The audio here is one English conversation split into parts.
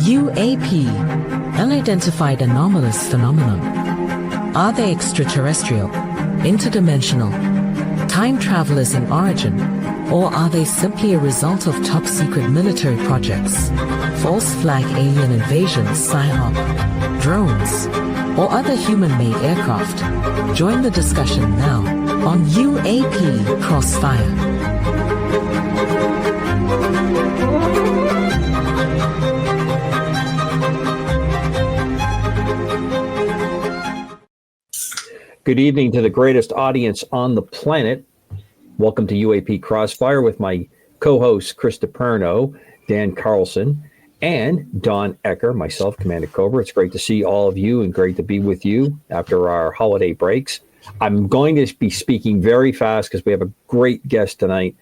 UAP, unidentified anomalous phenomenon. Are they extraterrestrial, interdimensional, time travelers in origin, or are they simply a result of top-secret military projects, false flag alien invasions, PSYOP, drones, or other human-made aircraft? Join the discussion now on UAP Crossfire. Good evening to the greatest audience on the planet. Welcome to UAP Crossfire with my co-hosts Chris DiPerno, Dan Carlson, and Don Ecker, myself, Commander Cobra. It's great to see all of you and great to be with you after our holiday breaks. I'm going to be speaking very fast because we have a great guest tonight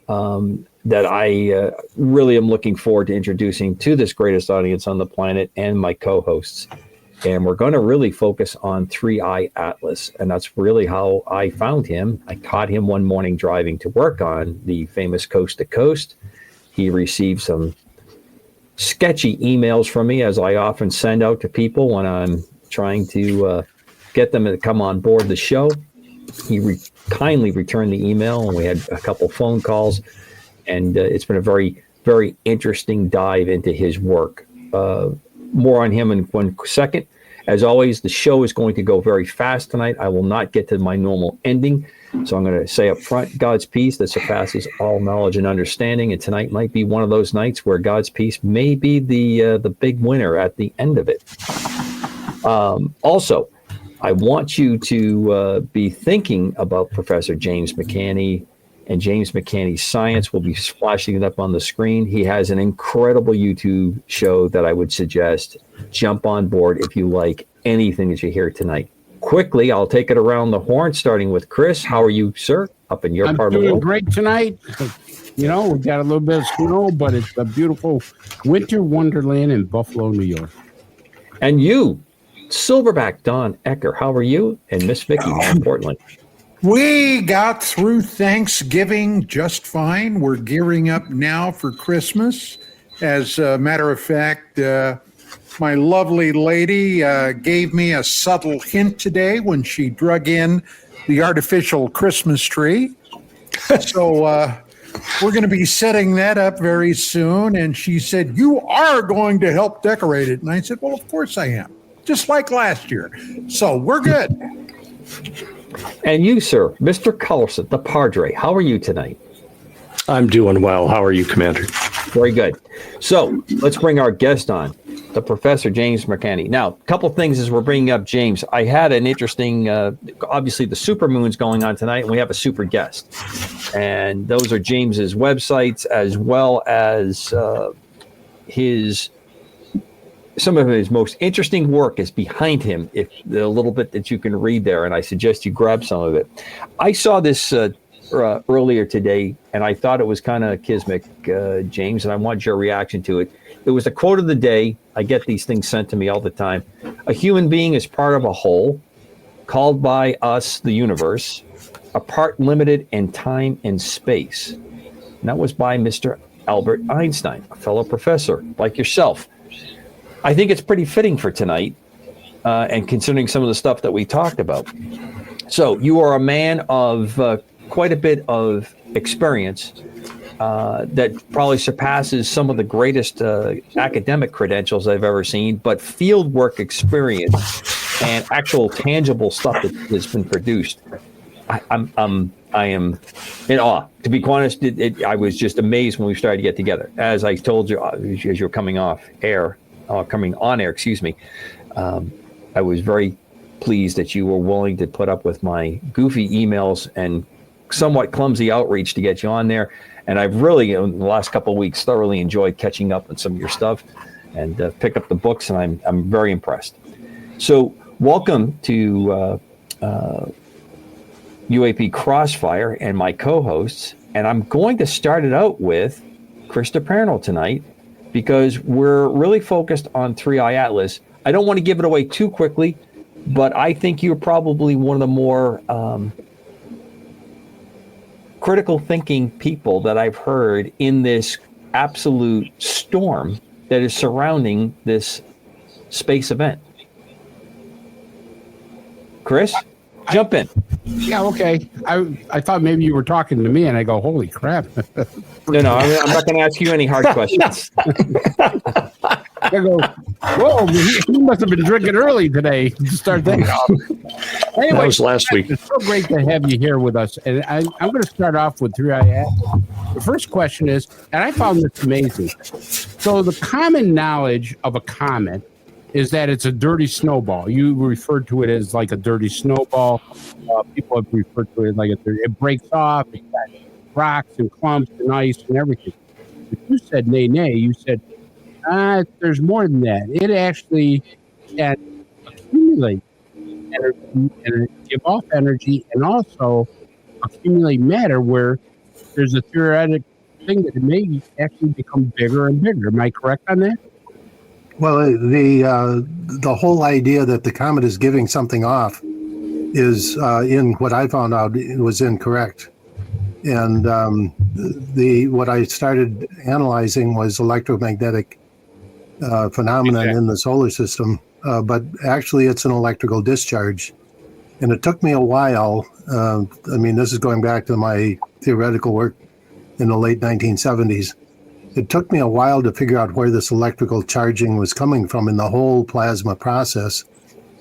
that I really am looking forward to introducing to this greatest audience on the planet and my co-hosts. And we're going to really focus on 3-Eye Atlas. And that's really how I found him. I caught him one morning driving to work on the famous Coast to Coast. He received some sketchy emails from me, as I often send out to people when I'm trying to get them to come on board the show. He kindly returned the email, and we had a couple phone calls. And it's been a very, very interesting dive into his work. More on him in 1 second. As always, the show is going to go very fast tonight. I will not get to my normal ending. So I'm going to say up front, God's peace that surpasses all knowledge and understanding. And tonight might be one of those nights where God's peace may be the big winner at the end of it. Also, I want you to be thinking about Professor James McCanney and James McCanney's science. Will be flashing it up on the screen. He has an incredible YouTube show that I would suggest. Jump on board if you like anything that you hear tonight. Quickly, I'll take it around the horn, starting with Chris. How are you, sir, up in your part of the world? I'm doing great tonight. You know, we've got a little bit of snow, but it's a beautiful winter wonderland in Buffalo, New York. And you, Silverback Don Ecker, how are you? And Miss Vicky, more importantly. We got through Thanksgiving just fine. We're gearing up now for Christmas. As a matter of fact, my lovely lady gave me a subtle hint today when she drug in the artificial Christmas tree. So we're going to be setting that up very soon. And she said, "You are going to help decorate it." And I said, "Well, of course I am. Just like last year." So we're good. And you, sir, Mr. Carlson, the Padre, how are you tonight? I'm doing well. How are you, Commander? Very good. So let's bring our guest on, the Professor James McCanney. Now, a couple things as we're bringing up James. I had an interesting, obviously the supermoon's going on tonight, and we have a super guest. And those are James's websites as well as some of his most interesting work is behind him, if the little bit that you can read there, and I suggest you grab some of it. I saw this earlier today, and I thought it was kind of kismic, James, and I want your reaction to it. It was the quote of the day. I get these things sent to me all the time. A human being is part of a whole, called by us the universe, a part limited in time and space. And that was by Mr. Albert Einstein, a fellow professor like yourself. I think it's pretty fitting for tonight, and considering some of the stuff that we talked about. So you are a man of quite a bit of experience that probably surpasses some of the greatest academic credentials I've ever seen, but field work experience and actual tangible stuff that has been produced. I am in awe. To be honest, I was just amazed when we started to get together. As I told you, as you're coming on air, I was very pleased that you were willing to put up with my goofy emails and somewhat clumsy outreach to get you on there. And I've really, in the last couple of weeks, thoroughly enjoyed catching up on some of your stuff and pick up the books, and I'm very impressed. So welcome to UAP Crossfire and my co-hosts. And I'm going to start it out with Chris DiPerno tonight, because we're really focused on 3-Eye Atlas. I don't want to give it away too quickly, but I think you're probably one of the more critical thinking people that I've heard in this absolute storm that is surrounding this space event? Chris, jump in. Yeah, okay. I thought maybe you were talking to me, and I go, holy crap. No, I'm not going to ask you any hard questions. I go, whoa, he must have been drinking early today to start that off. Anyway, That was last week. It's so great to have you here with us. And I'm going to start off with 3i. The first question is, and I found this amazing. So the common knowledge of a comet is that it's a dirty snowball. You referred to it as like a dirty snowball. People have referred to it like it breaks off. It's got rocks and clumps and ice and everything. But you said nay. You said, there's more than that. It actually can accumulate energy and give off energy and also accumulate matter where there's a theoretic thing that it may actually become bigger and bigger. Am I correct on that? Well, the whole idea that the comet is giving something off is in what I found out was incorrect. And what I started analyzing was electromagnetic phenomenon in the solar system, but actually it's an electrical discharge. And it took me a while. This is going back to my theoretical work in the late 1970s. It took me a while to figure out where this electrical charging was coming from in the whole plasma process,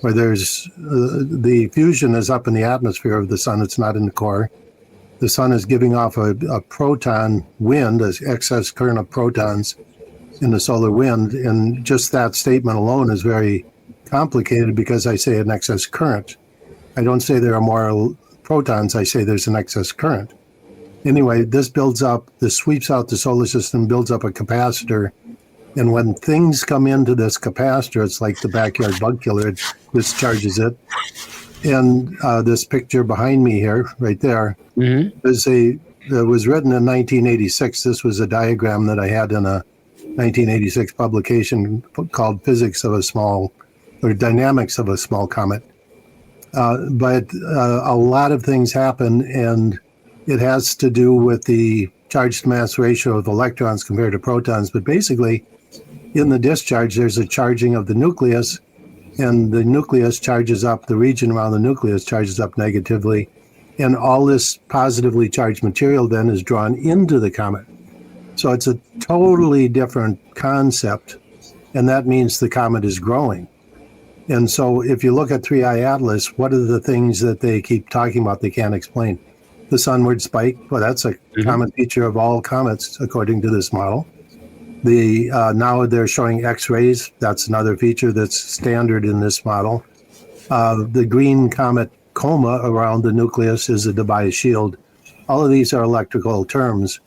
where there's the fusion is up in the atmosphere of the sun. It's not in the core. The sun is giving off a proton wind, an excess current of protons in the solar wind. And just that statement alone is very complicated because I say an excess current. I don't say there are more protons. I say there's an excess current. Anyway, this sweeps out the solar system, builds up a capacitor. And when things come into this capacitor, it's like the backyard bug killer. It discharges it. And this picture behind me here, right there, it was written in 1986. This was a diagram that I had in a 1986 publication called Dynamics of a Small Comet. But a lot of things happen, and it has to do with the charge to mass ratio of electrons compared to protons. But basically, in the discharge, there's a charging of the nucleus, and the nucleus charges up, the region around the nucleus charges up negatively. And all this positively charged material then is drawn into the comet. So it's a totally different concept, and that means the comet is growing. And so if you look at 3i Atlas, what are the things that they keep talking about they can't explain? The sunward spike, well, that's a common feature of all comets, according to this model. Now they're showing X-rays. That's another feature that's standard in this model. The green comet coma around the nucleus is a Debye shield. All of these are electrical terms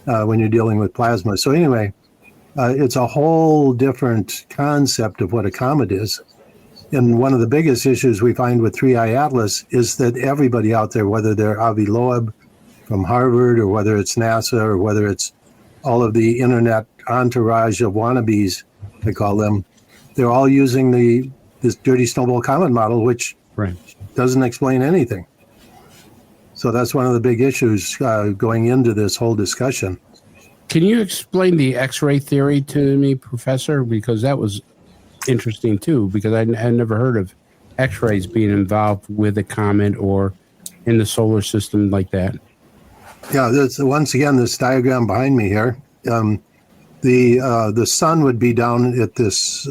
when you're dealing with plasma. So anyway, it's a whole different concept of what a comet is. And one of the biggest issues we find with 3i Atlas is that everybody out there, whether they're Avi Loeb from Harvard or whether it's NASA or whether it's all of the internet entourage of wannabes, I call them, they're all using this dirty snowball comet model, which doesn't explain anything. So that's one of the big issues going into this whole discussion. Can you explain the X-ray theory to me, Professor? Because that was interesting too, because I never heard of X-rays being involved with a comet or in the solar system like that. Yeah, once again, this diagram behind me here, the sun would be down at this,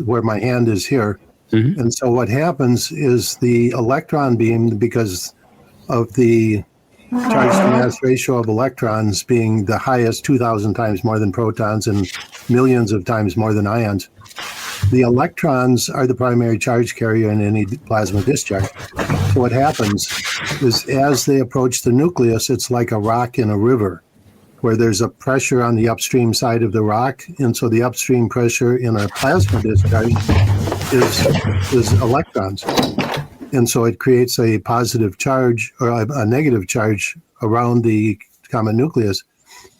where my hand is here. And so what happens is the electron beam, because of the charge to mass ratio of electrons being the highest, 2,000 times more than protons and millions of times more than ions, the electrons are the primary charge carrier in any plasma discharge. So what happens is as they approach the nucleus, it's like a rock in a river where there's a pressure on the upstream side of the rock. And so the upstream pressure in a plasma discharge is electrons. And so it creates a positive charge or a negative charge around the comet nucleus.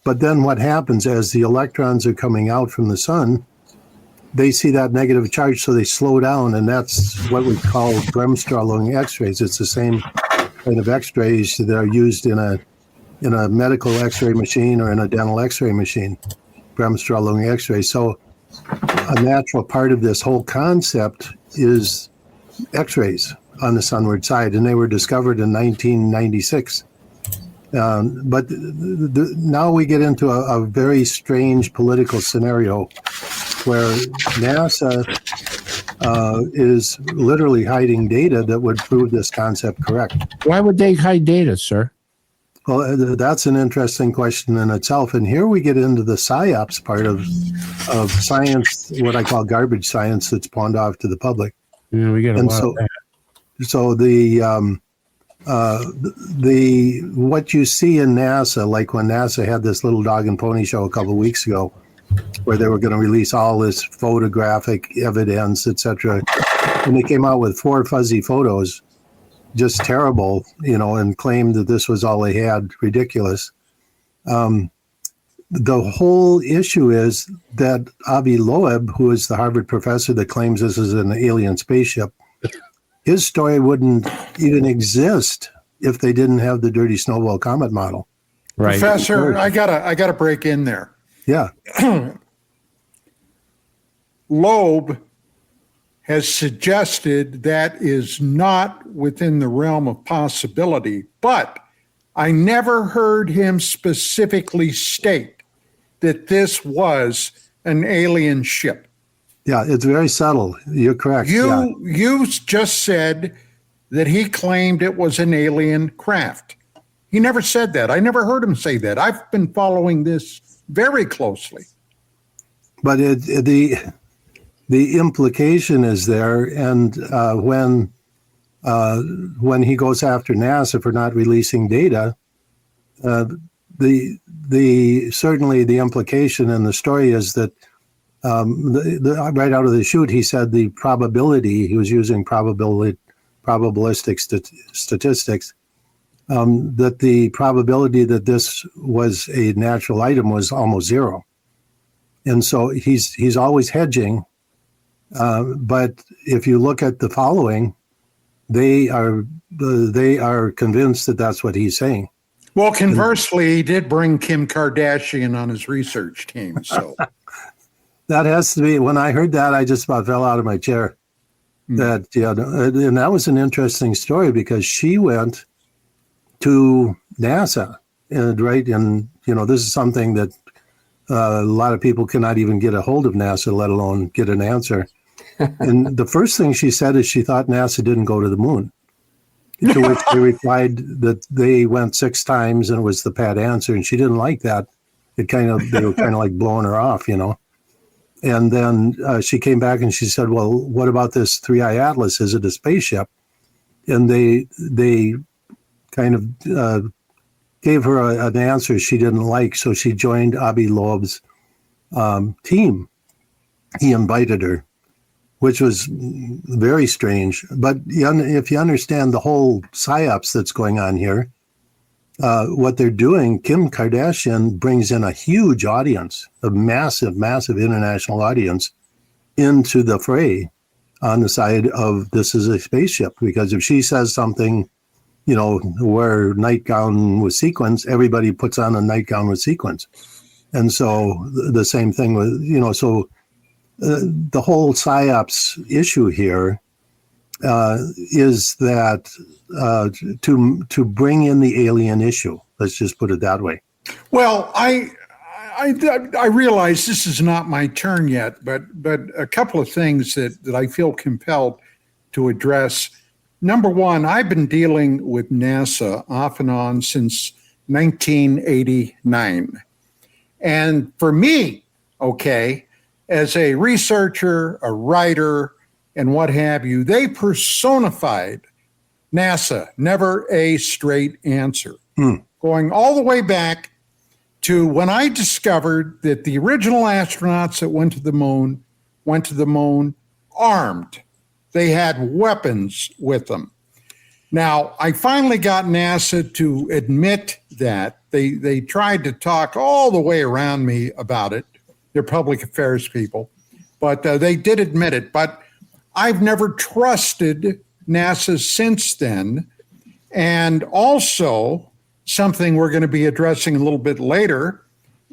But then what happens as the electrons are coming out from the sun, they see that negative charge, so they slow down, and that's what we call Bremsstrahlung X-rays. It's the same kind of X-rays that are used in a medical X-ray machine or in a dental X-ray machine, Bremsstrahlung X-rays. So a natural part of this whole concept is X-rays on the sunward side, and they were discovered in 1996. But now we get into a very strange political scenario where NASA is literally hiding data that would prove this concept correct. Why would they hide data, sir? Well, that's an interesting question in itself. And here we get into the psyops part of science, what I call garbage science that's pawned off to the public. Yeah, we get a lot of that. So the what you see in NASA, like when NASA had this little dog and pony show a couple of weeks ago, where they were going to release all this photographic evidence, etc., and they came out with 4 fuzzy photos, just terrible, and claimed that this was all they had. Ridiculous. The whole issue is that Avi Loeb, who is the Harvard professor that claims this is an alien spaceship, his story wouldn't even exist if they didn't have the dirty snowball comet model. Right. Professor, I gotta break in there. Yeah. Loeb has suggested that is not within the realm of possibility, but I never heard him specifically state that this was an alien ship. Yeah, it's very subtle. You're correct. You just said that he claimed it was an alien craft. He never said that. I never heard him say that. I've been following this very closely. But the implication is there, and when he goes after NASA for not releasing data, certainly the implication in the story is that right out of the chute, he said the probability, he was using probabilistic statistics, that the probability that this was a natural item was almost zero. And so he's always hedging. But if you look at the following, they are convinced that that's what he's saying. Well, conversely, he did bring Kim Kardashian on his research team. So that has to be. When I heard that, I just about fell out of my chair. And that was an interesting story because she went to NASA, and this is something that a lot of people cannot even get a hold of NASA, let alone get an answer. And the first thing she said is she thought NASA didn't go to the moon. To which they replied that they went 6 times and it was the pat answer, and she didn't like that. They were kind of like blowing her off, And then she came back and she said, "Well, what about this 3I Atlas? Is it a spaceship?" And they kind of gave her an answer she didn't like, so she joined Avi Loeb's team. He invited her, which was very strange. But if you understand the whole psyops that's going on here, what they're doing, Kim Kardashian brings in a huge audience, a massive, massive international audience into the fray on the side of this is a spaceship. Because if she says something, wear nightgown with sequins, everybody puts on a nightgown with sequins. And so the same thing with, the whole psyops issue here is that to bring in the alien issue. Let's just put it that way. Well, I realize this is not my turn yet, but a couple of things that I feel compelled to address. Number one, I've been dealing with NASA off and on since 1989. And for me, as a researcher, a writer, and what have you, they personified NASA, never a straight answer. Going all the way back to when I discovered that the original astronauts that went to the moon armed. They had weapons with them. Now, I finally got NASA to admit that. They tried to talk all the way around me about it. They're public affairs people. But they did admit it. But I've never trusted NASA since then. And also, something we're going to be addressing a little bit later,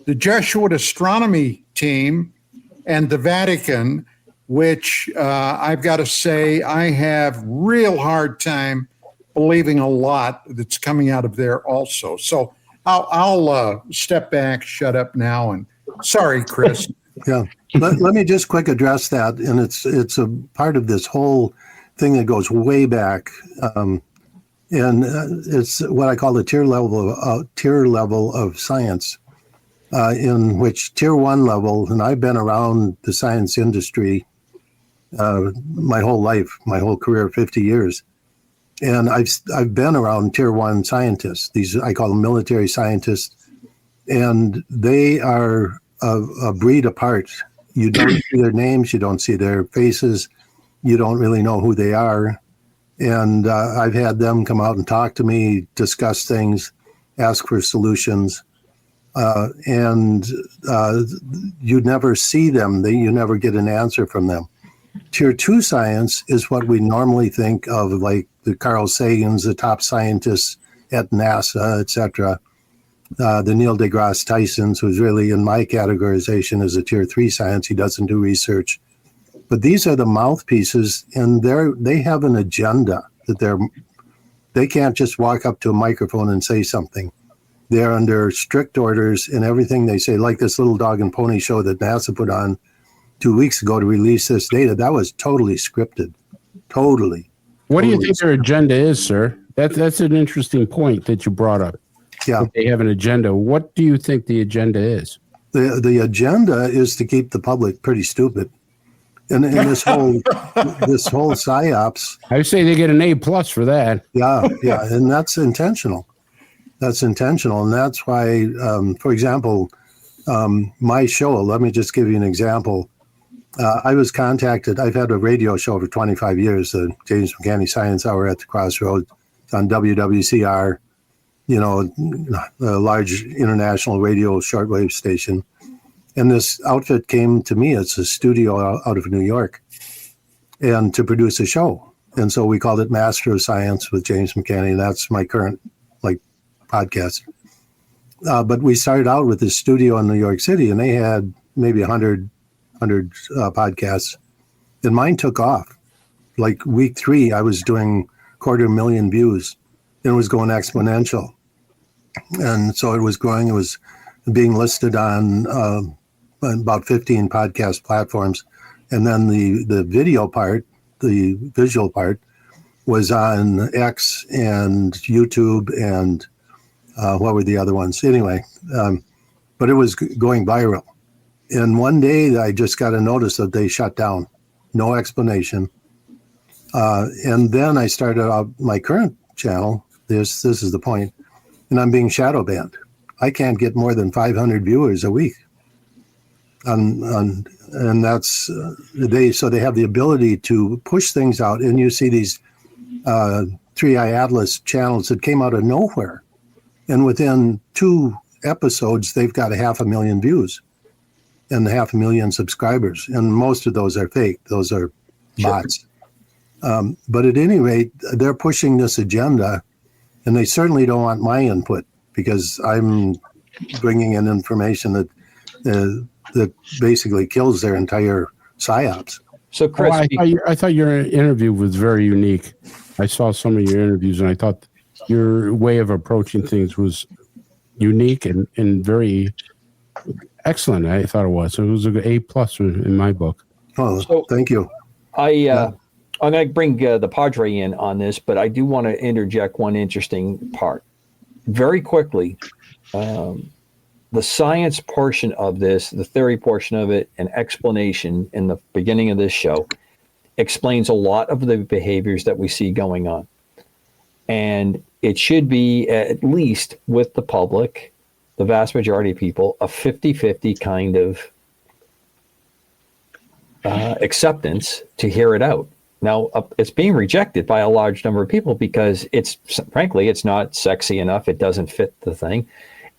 the Jesuit astronomy team and the Vatican, which I've got to say I have real hard time believing a lot that's coming out of there also. So I'll step back, shut up now, and sorry, Chris. Yeah. Let me just quick address that. And it's a part of this whole thing that goes way back. And it's what I call the tier level of science, in which tier one level, and I've been around the science industry my whole life, my whole career, 50 years. And I've been around tier one scientists. These, I call them military scientists, and they are a breed apart. You don't see their names, you don't see their faces, you don't really know who they are. And I've had them come out and talk to me, discuss things, ask for solutions, and you never see them. You never get an answer from them. Tier two science is what we normally think of, like the Carl Sagans, the top scientists at NASA, etc. The Neil deGrasse Tyson's, who's really in my categorization as a tier three science. He doesn't do research. But these are the mouthpieces, and they have an agenda that they can't just walk up to a microphone and say something. They're under strict orders, and everything they say, like this little dog and pony show that NASA put on 2 weeks ago to release this data, that was totally scripted. Totally. What do you think their agenda is, sir? That's an interesting point that you brought up. Yeah. That they have an agenda. What do you think the agenda is? The agenda is to keep the public pretty stupid. And this whole psyops. I would say they get an A+ for that. Yeah, and that's intentional. And that's why, for example, my show. Let me just give you an example. I was contacted. I've had a radio show for 25 years, the James McCanney Science Hour at the Crossroads. It's on WWCR, a large international radio shortwave station. And this outfit came to me. It's a studio out of New York, and to produce a show. And so we called it Master of Science with James McCanney. That's my current podcast. But we started out with this studio in New York City, and they had maybe 100 podcasts. And mine took off. Like week 3, I was doing 250,000 views, and it was going exponential. And so it was growing. It was being listed on about 15 podcast platforms. And then the video part, the visual part, was on X and YouTube and what were the other ones? Anyway, but it was going viral. And one day I just got a notice that they shut down. No explanation. And then I started out my current channel. This is the point. And I'm being shadow banned. I can't get more than 500 viewers a week. And that's they have the ability to push things out. And you see these 3i Atlas channels that came out of nowhere. And within 2 episodes, they've got 500,000 views and 500,000 subscribers. And most of those are fake. Those are bots. But at any rate, they're pushing this agenda, and they certainly don't want my input because I'm bringing in information that basically kills their entire psyops. So, Chris, I thought your interview was very unique. I saw some of your interviews, and I thought your way of approaching things was unique and very excellent. I thought it was. It was an A+ in my book. Oh, so thank you. I'm going to bring the Padre in on this, but I do want to interject one interesting part. Very quickly, the science portion of this, the theory portion of it, and explanation in the beginning of this show explains a lot of the behaviors that we see going on. And it should be, at least with the public, the vast majority of people, a 50-50 kind of acceptance to hear it out. Now, it's being rejected by a large number of people because frankly, it's not sexy enough. It doesn't fit the thing.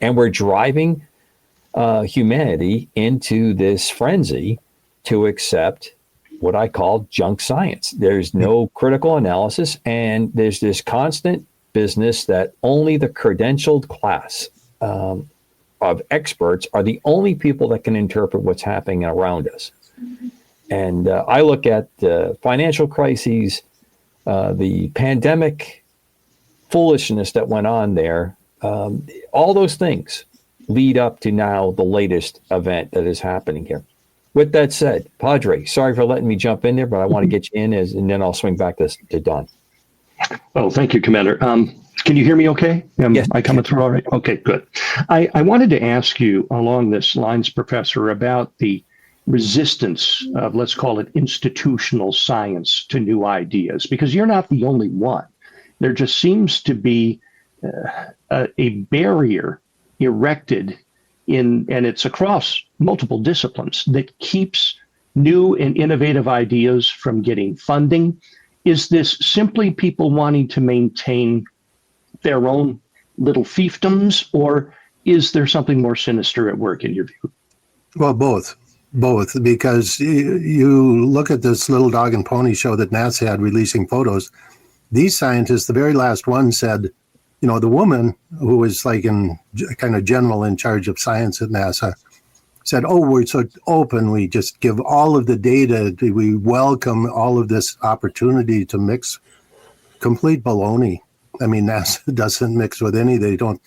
And we're driving humanity into this frenzy to accept what I call junk science. There's no critical analysis, and there's this constant business that only the credentialed class of experts are the only people that can interpret what's happening around us. And I look at the financial crises, the pandemic foolishness that went on there. All those things lead up to now the latest event that is happening here. With that said, Padre, sorry for letting me jump in there, but I want to get you in, and then I'll swing back to Don. Oh, thank you, Commander. Can you hear me okay? Yes. I coming through all right? Okay, good. I wanted to ask you along this lines, Professor, about the resistance of, let's call it, institutional science to new ideas, because you're not the only one. There just seems to be a barrier erected and it's across multiple disciplines that keeps new and innovative ideas from getting funding. Is this simply people wanting to maintain their own little fiefdoms, or is there something more sinister at work in your view? Well, both, because you look at this little dog and pony show that NASA had releasing photos. These scientists, the very last one said, the woman who was like in kind of general in charge of science at NASA said, "Oh, we're so open. We just give all of the data. We welcome all of this opportunity to mix." Complete baloney. I mean, NASA doesn't mix with any. They don't.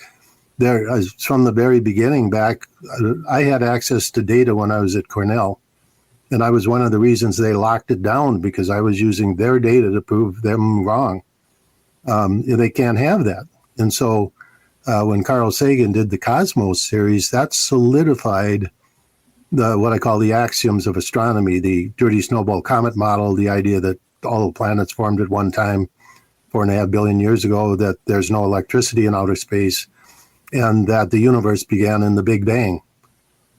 There, from the very beginning back, I had access to data when I was at Cornell, and I was one of the reasons they locked it down, because I was using their data to prove them wrong. They can't have that. And so when Carl Sagan did the Cosmos series, that solidified what I call the axioms of astronomy, the dirty snowball comet model, the idea that all the planets formed at one time 4.5 billion years ago, that there's no electricity in outer space, and that the universe began in the Big Bang.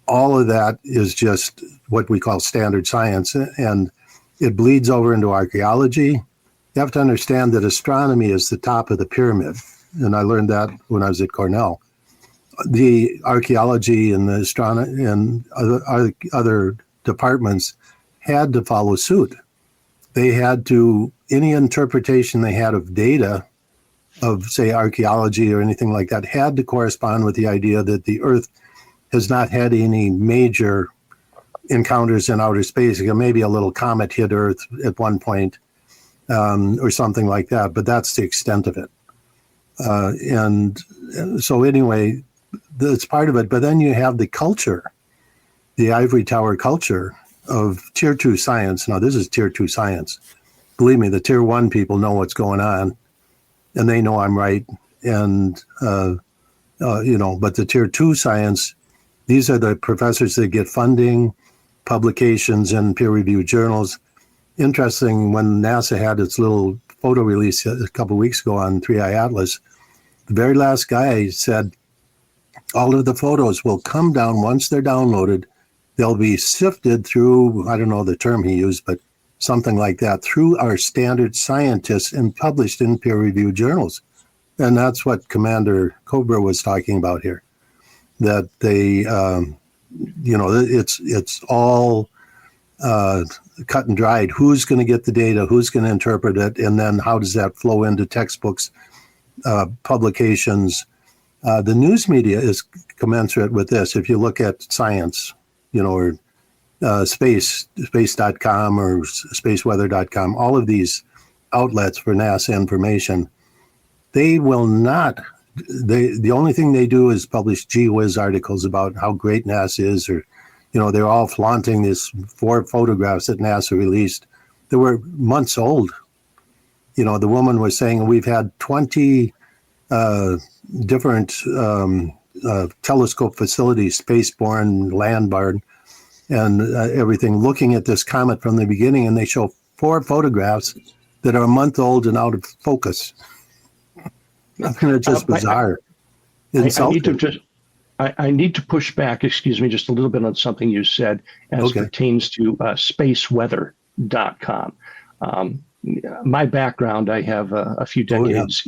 All of that is just what we call standard science, and it bleeds over into archaeology. You have to understand that astronomy is the top of the pyramid, and I learned that when I was at Cornell. The archaeology and the astronomy and other departments had to follow suit. They had to, any interpretation they had of data, of say archaeology or anything like that, had to correspond with the idea that the Earth has not had any major encounters in outer space. Maybe a little comet hit Earth at one point, or something like that, but that's the extent of it. And so anyway, that's part of it. But then you have the culture, the ivory tower culture of tier 2 science. Now, this is tier 2 science. Believe me, the tier 1 people know what's going on, and they know I'm right. And, but the tier 2 science, these are the professors that get funding, publications, and peer-reviewed journals. Interesting, when NASA had its little photo release a couple of weeks ago on 3i Atlas, the very last guy said, all of the photos will come down once they're downloaded. They'll be sifted through, I don't know the term he used, but something like that, through our standard scientists and published in peer-reviewed journals. And that's what Commander Cobra was talking about here, that they, it's all cut and dried. Who's going to get the data? Who's going to interpret it? And then how does that flow into textbooks, publications? The news media is commensurate with this. If you look at science, or space.com or spaceweather.com, all of these outlets for NASA information, they will not, the only thing they do is publish gee whiz articles about how great NASA is, or, they're all flaunting these 4 photographs that NASA released that were months old. The woman was saying we've had 20 different telescope facilities, spaceborne, landborne, and everything, looking at this comet from the beginning, and they show 4 photographs that are a month old and out of focus. It's just bizarre. I need to push back, excuse me, just a little bit on something you said as pertains to spaceweather.com. My background, I have a few decades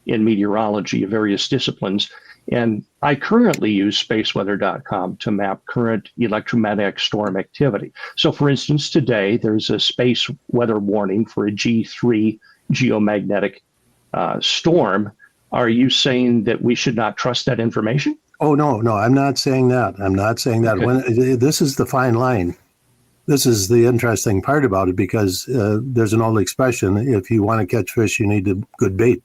in meteorology of various disciplines, and I currently use spaceweather.com to map current electromagnetic storm activity. So for instance, today there's a space weather warning for a G3 geomagnetic storm. Are you saying that we should not trust that information? Oh, no, I'm not saying that. I'm not saying that. Okay. This is the fine line. this is the interesting part about it, because there's an old expression: if you want to catch fish, you need a good bait.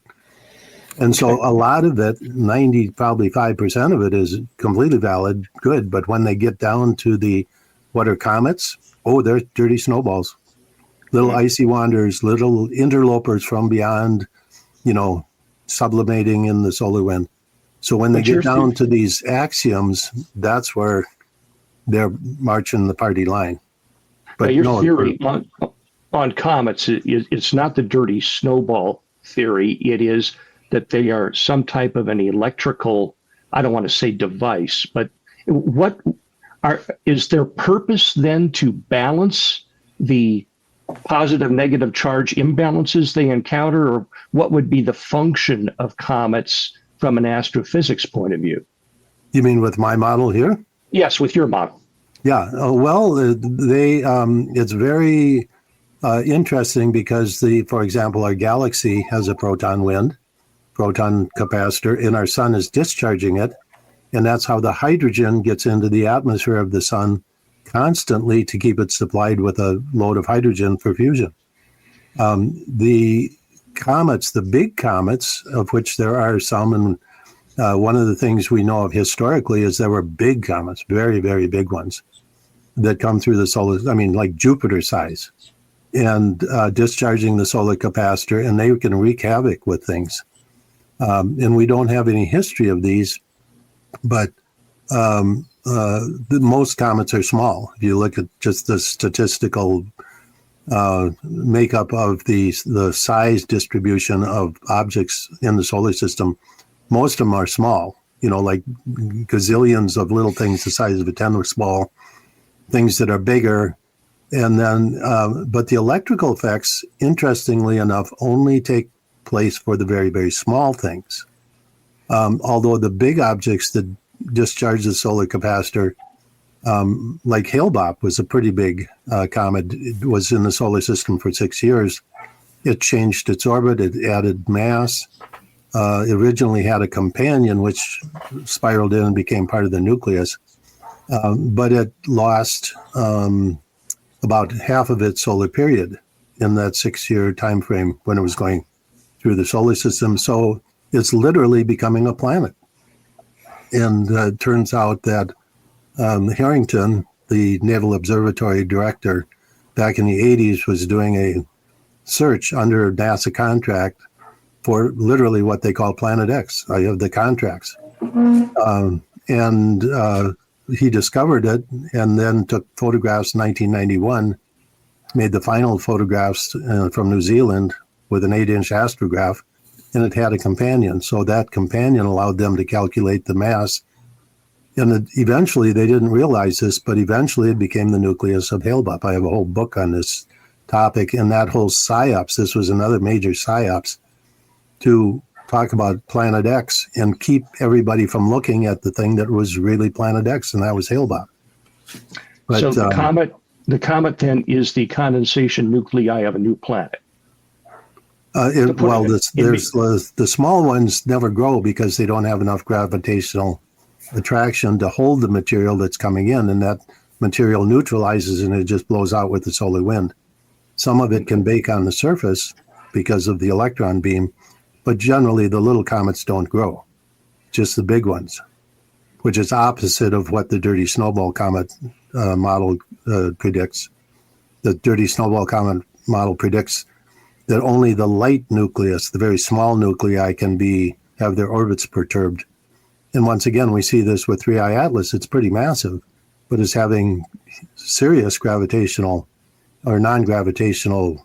And so a lot of it, 90, probably 5% of it is completely valid, good. But when they get down to what are comets? Oh, they're dirty snowballs, little icy wanderers, little interlopers from beyond, sublimating in the solar wind. So when they get down to these axioms, that's where they're marching the party line. But your theory on comets, it's not the dirty snowball theory. It is that they are some type of an electrical, I don't want to say device, but is their purpose then to balance the positive, negative charge imbalances they encounter, or what would be the function of comets from an astrophysics point of view? You mean with my model here? Yes, with your model. Yeah. It's very interesting because for example, our galaxy has a proton capacitor, and our sun is discharging it. And that's how the hydrogen gets into the atmosphere of the sun constantly to keep it supplied with a load of hydrogen for fusion. The comets, the big comets, of which there are some, and one of the things we know of historically is there were big comets, very, very big ones, that come through the solar, like Jupiter size, and discharging the solar capacitor, and they can wreak havoc with things. And we don't have any history of these, but most comets are small. If you look at just the statistical makeup of the size distribution of objects in the solar system, most of them are small, like gazillions of little things the size of a tennis ball, things that are bigger. And then, but the electrical effects, interestingly enough, only take place for the very, very small things. Although the big objects that discharge the solar capacitor, like Hale-Bopp was a pretty big comet. It was in the solar system for 6 years. It changed its orbit. It added mass. It originally had a companion, which spiraled in and became part of the nucleus. But it lost about half of its solar period in that 6-year time frame when it was going through the solar system. So it's literally becoming a planet. And it turns out that Harrington, the Naval Observatory director, back in the 80s, was doing a search under NASA contract for literally what they call Planet X. I have the contracts. And he discovered it and then took photographs in 1991, made the final photographs from New Zealand with an 8-inch astrograph, and it had a companion. So that companion allowed them to calculate the mass. And eventually, they didn't realize this, but eventually it became the nucleus of Hale-Bopp. I have a whole book on this topic, and that whole PSYOPs, this was another major PSYOPs, to talk about Planet X and keep everybody from looking at the thing that was really Planet X, and that was Hale-Bopp. So the comet then is the condensation nuclei of a new planet. The small ones never grow because they don't have enough gravitational attraction to hold the material that's coming in, and that material neutralizes and it just blows out with the solar wind. Some of it can bake on the surface because of the electron beam, but generally the little comets don't grow, just the big ones, which is opposite of what the dirty snowball comet model predicts. The dirty snowball comet model predicts that only the light nucleus, the very small nuclei, can have their orbits perturbed. And once again, we see this with 3I Atlas. It's pretty massive, but it's having serious gravitational or non-gravitational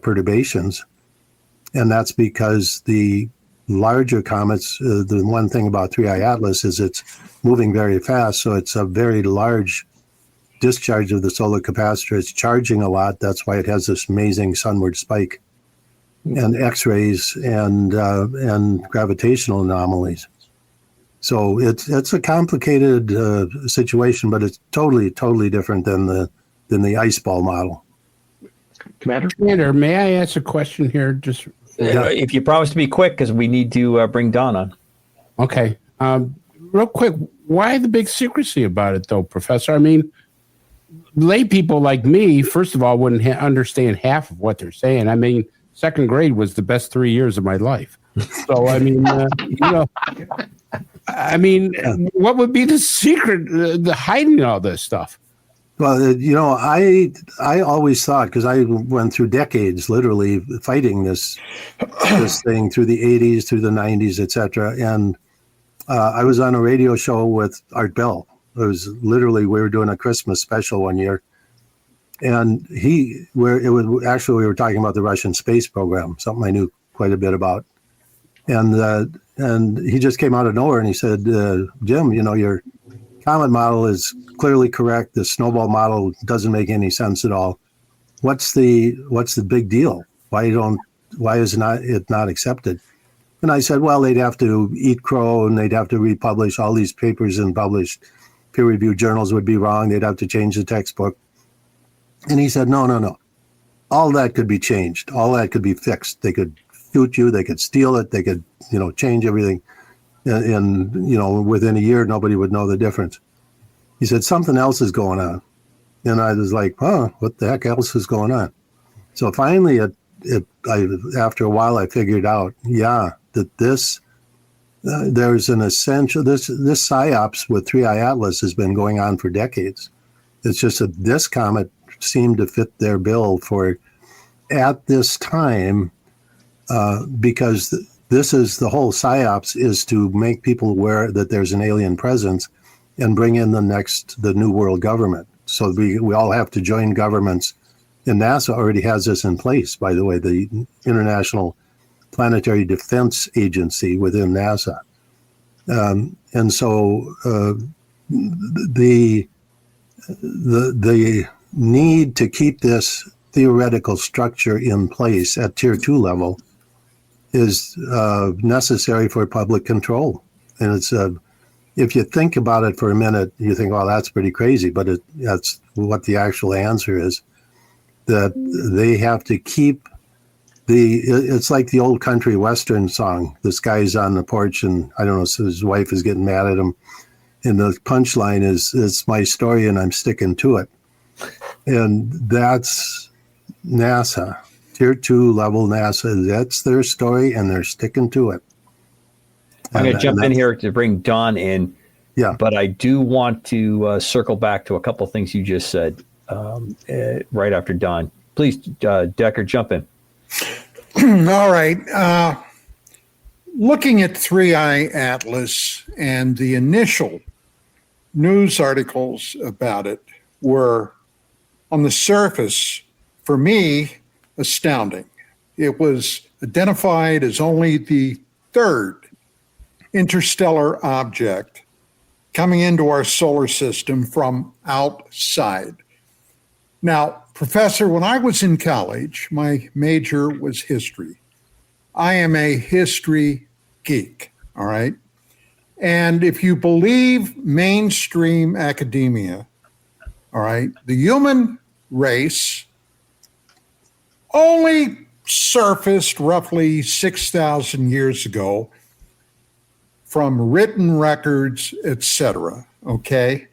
perturbations. And that's because the larger comets, the one thing about 3I Atlas is it's moving very fast. So it's a very large discharge of the solar capacitor. It's charging a lot. That's why it has this amazing sunward spike and X-rays and gravitational anomalies. So it's a complicated situation, but it's totally different than the ice ball model. Commander, may I ask a question here? Just if you promise to be quick, because we need to bring Don on. Okay, real quick. Why the big secrecy about it, though, Professor? I mean, lay people like me, first of all, wouldn't understand half of what they're saying. I mean, second grade was the best 3 years of my life. So, I mean, what would be the secret, the hiding all this stuff? Well, I always thought, because I went through decades literally fighting this thing through the 80s, through the 90s, et cetera. And I was on a radio show with Art Bell. It was literally, we were doing a Christmas special one year. And we were talking about the Russian space program, something I knew quite a bit about. And he just came out of nowhere and he said, Jim, your comet model is clearly correct. The snowball model doesn't make any sense at all. What's the big deal? Why is it not accepted? And I said, well, they'd have to eat crow and they'd have to republish all these papers in published peer-reviewed journals would be wrong. They'd have to change the textbook. And he said, no. All that could be changed. All that could be fixed. They could shoot you. They could steal it. They could, change everything. And within a year, nobody would know the difference. He said, something else is going on. And I was like, what the heck else is going on? So finally, after a while, I figured out, that there's an essential, this PSYOPs with 3I Atlas has been going on for decades. It's just that this comet seemed to fit their bill for at this time, because this is the whole PSYOPs is to make people aware that there's an alien presence and bring in the new world government. So we all have to join governments. And NASA already has this in place, by the way, the International Planetary Defense Agency within NASA. And so the need to keep this theoretical structure in place at tier 2 level is necessary for public control. And it's if you think about it for a minute, you think, well, that's pretty crazy, but that's what the actual answer is, that they have to keep it's like the old country western song. This guy's on the porch and I don't know, so his wife is getting mad at him. And the punchline is, it's my story and I'm sticking to it. And that's NASA, tier 2 level NASA. That's their story and they're sticking to it. I'm going to jump in here to bring Don in. Yeah. But I do want to circle back to a couple of things you just said right after Don. Please, Decker, jump in. All right. Looking at 3I Atlas and the initial news articles about it were, on the surface, for me, astounding. It was identified as only the third interstellar object coming into our solar system from outside. Now, Professor, when I was in college, my major was history. I am a history geek, all right? And if you believe mainstream academia, all right, the human race only surfaced roughly 6,000 years ago from written records, etc., okay?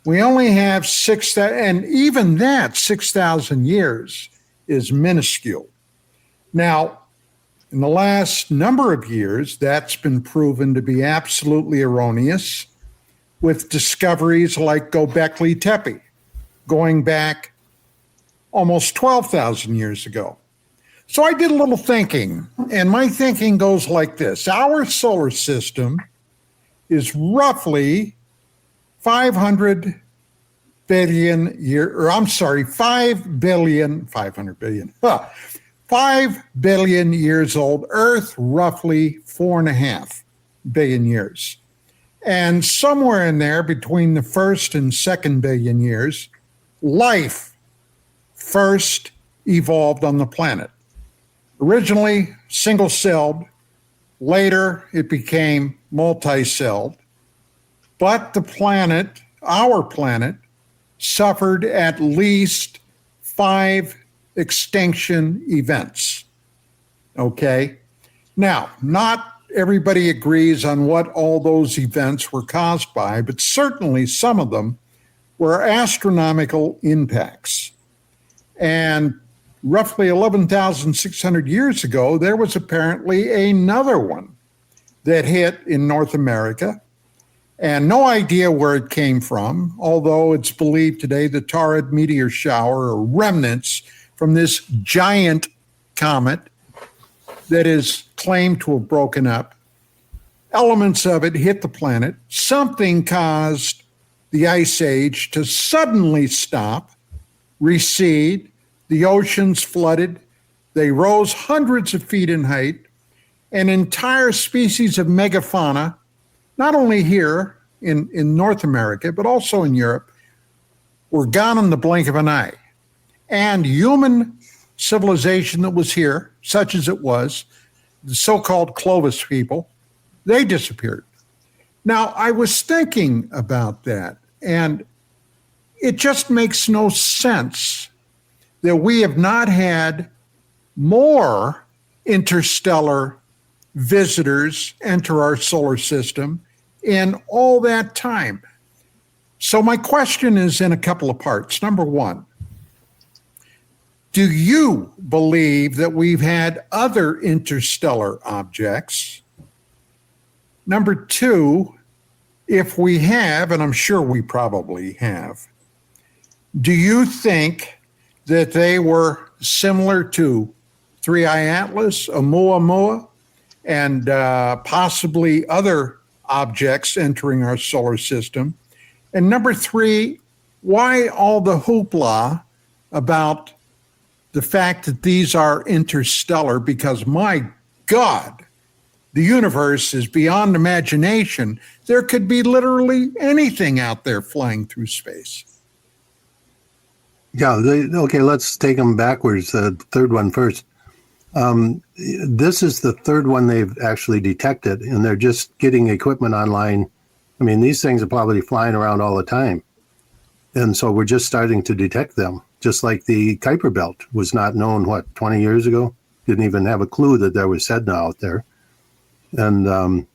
We only have 6,000, and even that 6,000 years is minuscule. Now, in the last number of years, that's been proven to be absolutely erroneous with discoveries like Göbekli Tepe, going back almost 12,000 years ago. So I did a little thinking, and my thinking goes like this. Our solar system is roughly 5 billion years old. Earth, roughly 4.5 billion years. And somewhere in there, between the first and second billion years, life first evolved on the planet. Originally single-celled, later it became multi-celled, but the planet, our planet, suffered at least 5 extinction events. Okay? Now, not everybody agrees on what all those events were caused by, but certainly some of them were astronomical impacts. And roughly 11,600 years ago, there was apparently another one that hit in North America, and no idea where it came from, although it's believed today the Taurid meteor shower or remnants from this giant comet that is claimed to have broken up. Elements of it hit the planet. Something caused the ice age to suddenly stop, recede. The oceans flooded. They rose hundreds of feet in height. An entire species of megafauna, not only here in North America, but also in Europe, were gone in the blink of an eye. And human civilization that was here, such as it was, the so-called Clovis people, they disappeared. Now, I was thinking about that, and it just makes no sense that we have not had more interstellar visitors enter our solar system in all that time. So my question is in a couple of parts. Number one, do you believe that we've had other interstellar objects? Number two, if we have, and I'm sure we probably have, do you think that they were similar to Three-Eye Atlas, Oumuamua, and possibly other objects entering our solar system? And number three, why all the hoopla about the fact that these are interstellar? Because my God, the universe is beyond imagination. There could be literally anything out there flying through space. Yeah, okay, let's take them backwards. The third one first. This is the third one they've actually detected, and they're just getting equipment online. I mean, these things are probably flying around all the time. And so we're just starting to detect them, just like the Kuiper Belt was not known, 20 years ago? Didn't even have a clue that there was Sedna out there. And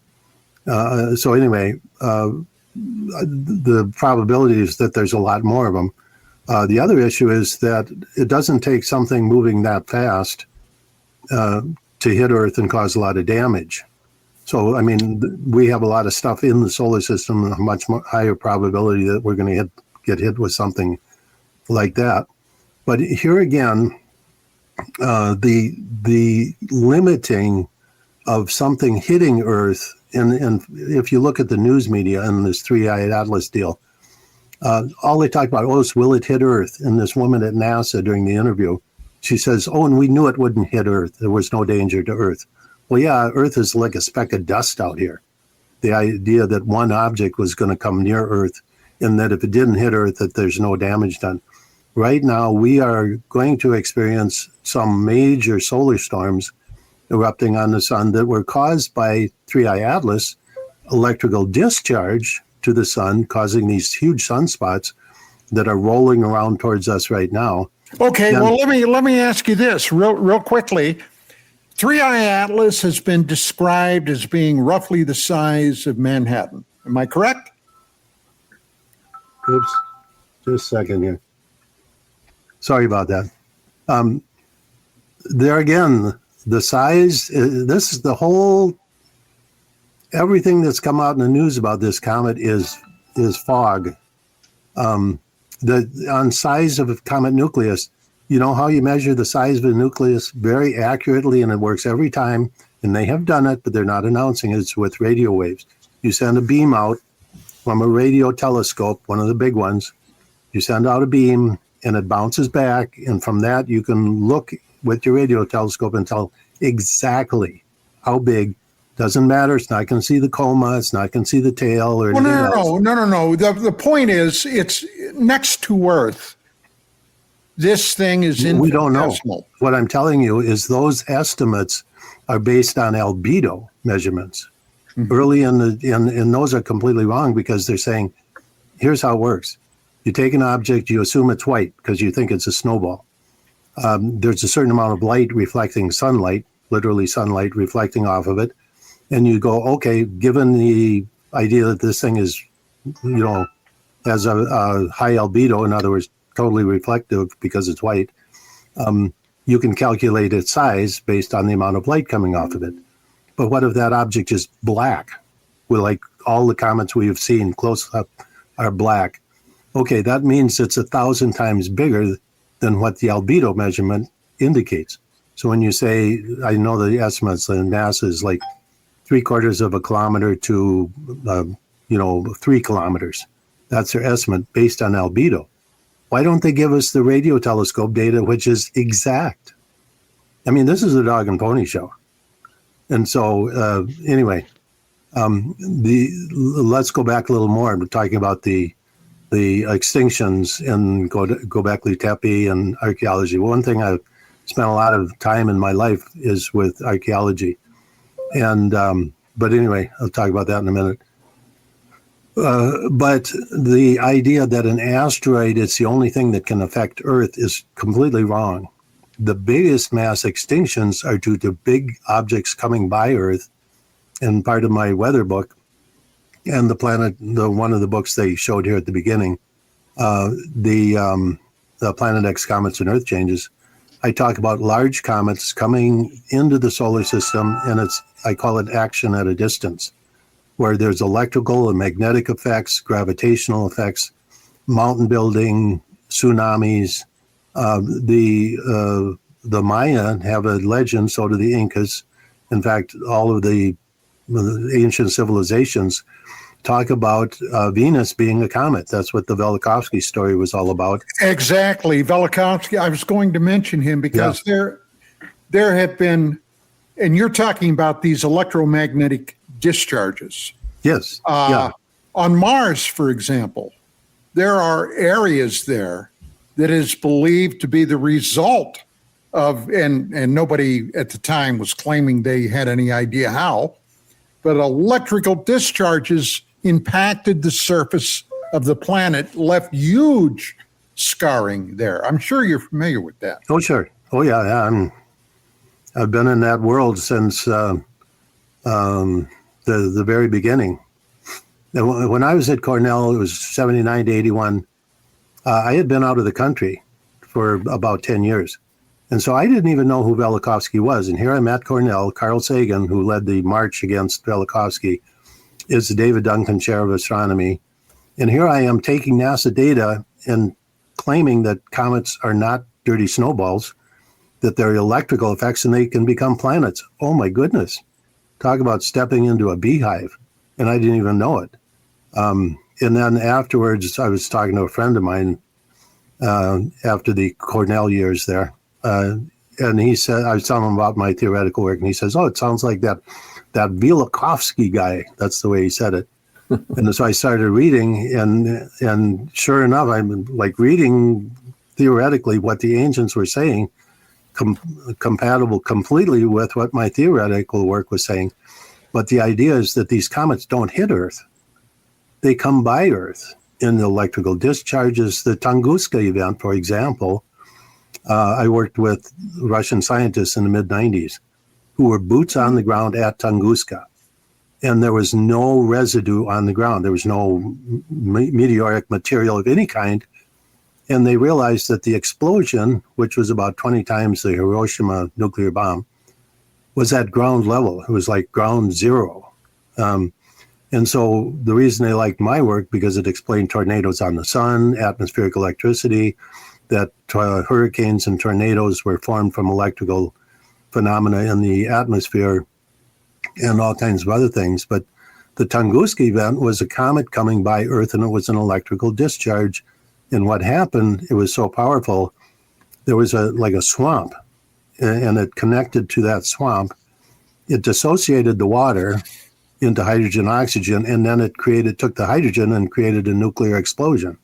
so anyway, the probability is that there's a lot more of them. The other issue is that it doesn't take something moving that fast to hit Earth and cause a lot of damage. So, I mean, we have a lot of stuff in the solar system, a much more higher probability that we're going to get hit with something like that. But here again, the limiting of something hitting Earth, and if you look at the news media and this Three-Eyed Atlas deal, all they talk about, is will it hit Earth? And this woman at NASA during the interview, she says, and we knew it wouldn't hit Earth. There was no danger to Earth. Well, yeah, Earth is like a speck of dust out here. The idea that one object was going to come near Earth and that if it didn't hit Earth, that there's no damage done. Right now, we are going to experience some major solar storms erupting on the sun that were caused by Three-Eye Atlas, electrical discharge to the sun, causing these huge sunspots that are rolling around towards us right now. Okay, well, let me ask you this real quickly. Three-Eye Atlas has been described as being roughly the size of Manhattan. Am I correct? Oops, just a second here. Sorry about that. There again, the size, this is the whole, everything that's come out in the news about this comet is fog. On size of a comet nucleus, you know how you measure the size of a nucleus very accurately, and it works every time, and they have done it, but they're not announcing it. It's with radio waves. You send a beam out from a radio telescope, one of the big ones. You send out a beam, and it bounces back, and from that you can look with your radio telescope and tell exactly how big. Doesn't matter. It's not going to see the coma. It's not going to see the tail or anything else. No. The point is, it's next to Earth. This thing is infinitesimal. We don't know. What I'm telling you is those estimates are based on albedo measurements. Mm-hmm. Early and those are completely wrong because they're saying, here's how it works. You take an object, you assume it's white because you think it's a snowball. There's a certain amount of light reflecting sunlight, literally sunlight reflecting off of it. And you go, okay, given the idea that this thing is, has a high albedo, in other words, totally reflective because it's white, you can calculate its size based on the amount of light coming off of it. But what if that object is black? Well, like all the comets we have seen close up are black. Okay, that means it's 1,000 times bigger than what the albedo measurement indicates. So when you say, I know the estimates, and NASA is like 3/4 of a kilometer to, 3 kilometers. That's their estimate based on albedo. Why don't they give us the radio telescope data, which is exact? I mean, this is a dog and pony show. And so, anyway, let's go back a little more. We're talking about the extinctions and Göbekli Tepe and archaeology. One thing I've spent a lot of time in my life is with archaeology. And but anyway, I'll talk about that in a minute. But the idea that an asteroid is the only thing that can affect Earth is completely wrong. The biggest mass extinctions are due to big objects coming by Earth. And part of my weather book and one of the books they showed here at the beginning, the Planet X comets and Earth changes, I talk about large comets coming into the solar system, and I call it action at a distance, where there's electrical and magnetic effects, gravitational effects, mountain building, tsunamis. The Maya have a legend, so do the Incas. In fact, all of the ancient civilizations talk about Venus being a comet. That's what the Velikovsky story was all about. Exactly. Velikovsky, I was going to mention him because there have been, and you're talking about these electromagnetic discharges. Yes. On Mars, for example, there are areas there that is believed to be the result of, and nobody at the time was claiming they had any idea how, but electrical discharges impacted the surface of the planet, left huge scarring there. I'm sure you're familiar with that. Oh, sure. Oh, yeah. I've been in that world since the very beginning. When I was at Cornell, it was 79 to 81. I had been out of the country for about 10 years. And so I didn't even know who Velikovsky was. And here I'm at Cornell. Carl Sagan, who led the march against Velikovsky, is the David Duncan Chair of Astronomy. And here I am taking NASA data and claiming that comets are not dirty snowballs, that they're electrical effects and they can become planets. Oh my goodness. Talk about stepping into a beehive. And I didn't even know it. And then afterwards, I was talking to a friend of mine after the Cornell years there. And he said, I was telling him about my theoretical work, and he says, "Oh, it sounds like that Velikovsky guy." That's the way he said it. And so I started reading, and sure enough, I'm like reading theoretically what the ancients were saying, compatible completely with what my theoretical work was saying. But the idea is that these comets don't hit Earth; they come by Earth in electrical discharges. The Tunguska event, for example. I worked with Russian scientists in the mid-90s who were boots on the ground at Tunguska. And there was no residue on the ground. There was no meteoric material of any kind. And they realized that the explosion, which was about 20 times the Hiroshima nuclear bomb, was at ground level. It was like ground zero. And so the reason they liked my work, because it explained tornadoes on the sun, atmospheric electricity, that hurricanes and tornadoes were formed from electrical phenomena in the atmosphere and all kinds of other things. But the Tunguska event was a comet coming by Earth, and it was an electrical discharge. And what happened, it was so powerful, there was like a swamp, and it connected to that swamp. It dissociated the water into hydrogen, oxygen, and then it took the hydrogen and created a nuclear explosion.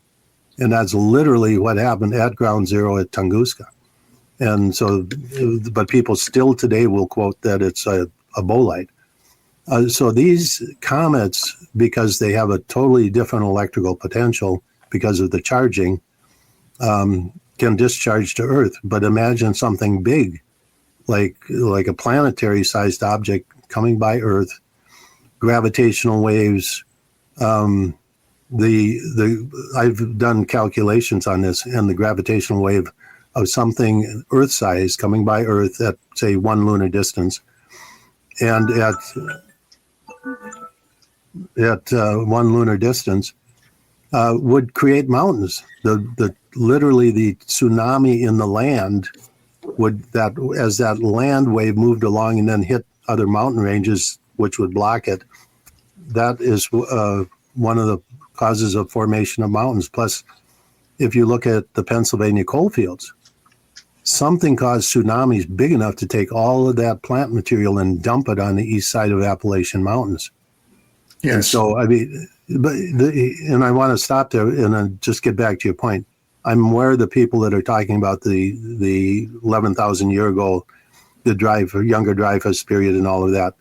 And that's literally what happened at ground zero at Tunguska. And so, but people still today will quote that it's a bolide. So these comets, because they have a totally different electrical potential because of the charging, can discharge to Earth. But imagine something big, like a planetary-sized object coming by Earth, gravitational waves, I've done calculations on this, and the gravitational wave of something Earth size coming by Earth at say 1 lunar distance, and at 1 lunar distance would create mountains. Literally the tsunami in the land as that land wave moved along and then hit other mountain ranges, which would block it. That is one of the causes of formation of mountains. Plus, if you look at the Pennsylvania coal fields, something caused tsunamis big enough to take all of that plant material and dump it on the east side of Appalachian Mountains. Yes. And so, I mean, and I want to stop there and then just get back to your point. I'm aware of the people that are talking about the 11,000 year ago, the younger Dreyfus period and all of that.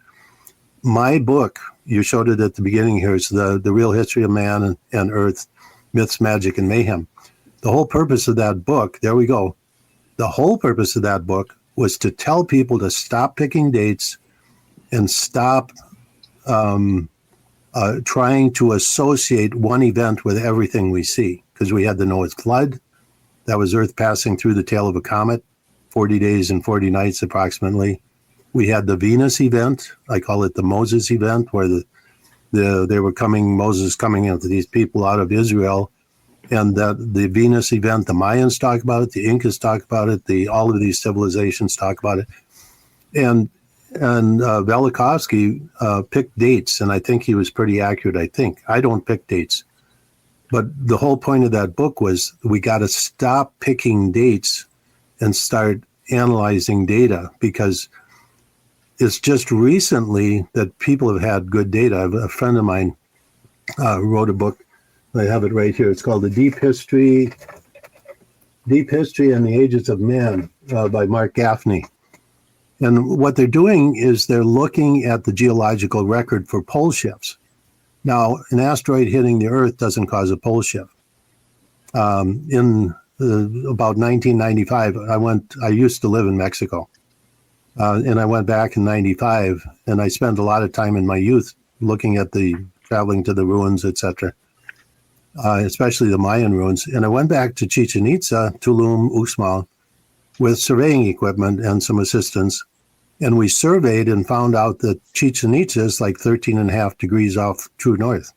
My book, you showed it at the beginning here, is the Real History of Man and Earth, Myths, Magic, and Mayhem. The whole purpose of that book, there we go. The whole purpose of that book was to tell people to stop picking dates and stop trying to associate one event with everything we see. Because we had the Noah's flood, that was Earth passing through the tail of a comet, 40 days and 40 nights approximately. We had the Venus event, I call it the Moses event, where Moses coming into these people out of Israel, and that the Venus event, the Mayans talk about it, the Incas talk about it, all of these civilizations talk about it, and Velikovsky picked dates, and I think he was pretty accurate. I don't pick dates. But the whole point of that book was we got to stop picking dates and start analyzing data, because it's just recently that people have had good data. A friend of mine wrote a book. I have it right here. It's called The Deep History and the Ages of Man by Mark Gaffney. And what they're doing is they're looking at the geological record for pole shifts. Now, an asteroid hitting the Earth doesn't cause a pole shift. In about 1995, I used to live in Mexico, and I went back in 95, and I spent a lot of time in my youth looking at traveling to the ruins, etc., especially the Mayan ruins. And I went back to Chichen Itza, Tulum, Uxmal, with surveying equipment and some assistance. And we surveyed and found out that Chichen Itza is like 13.5 degrees off true north.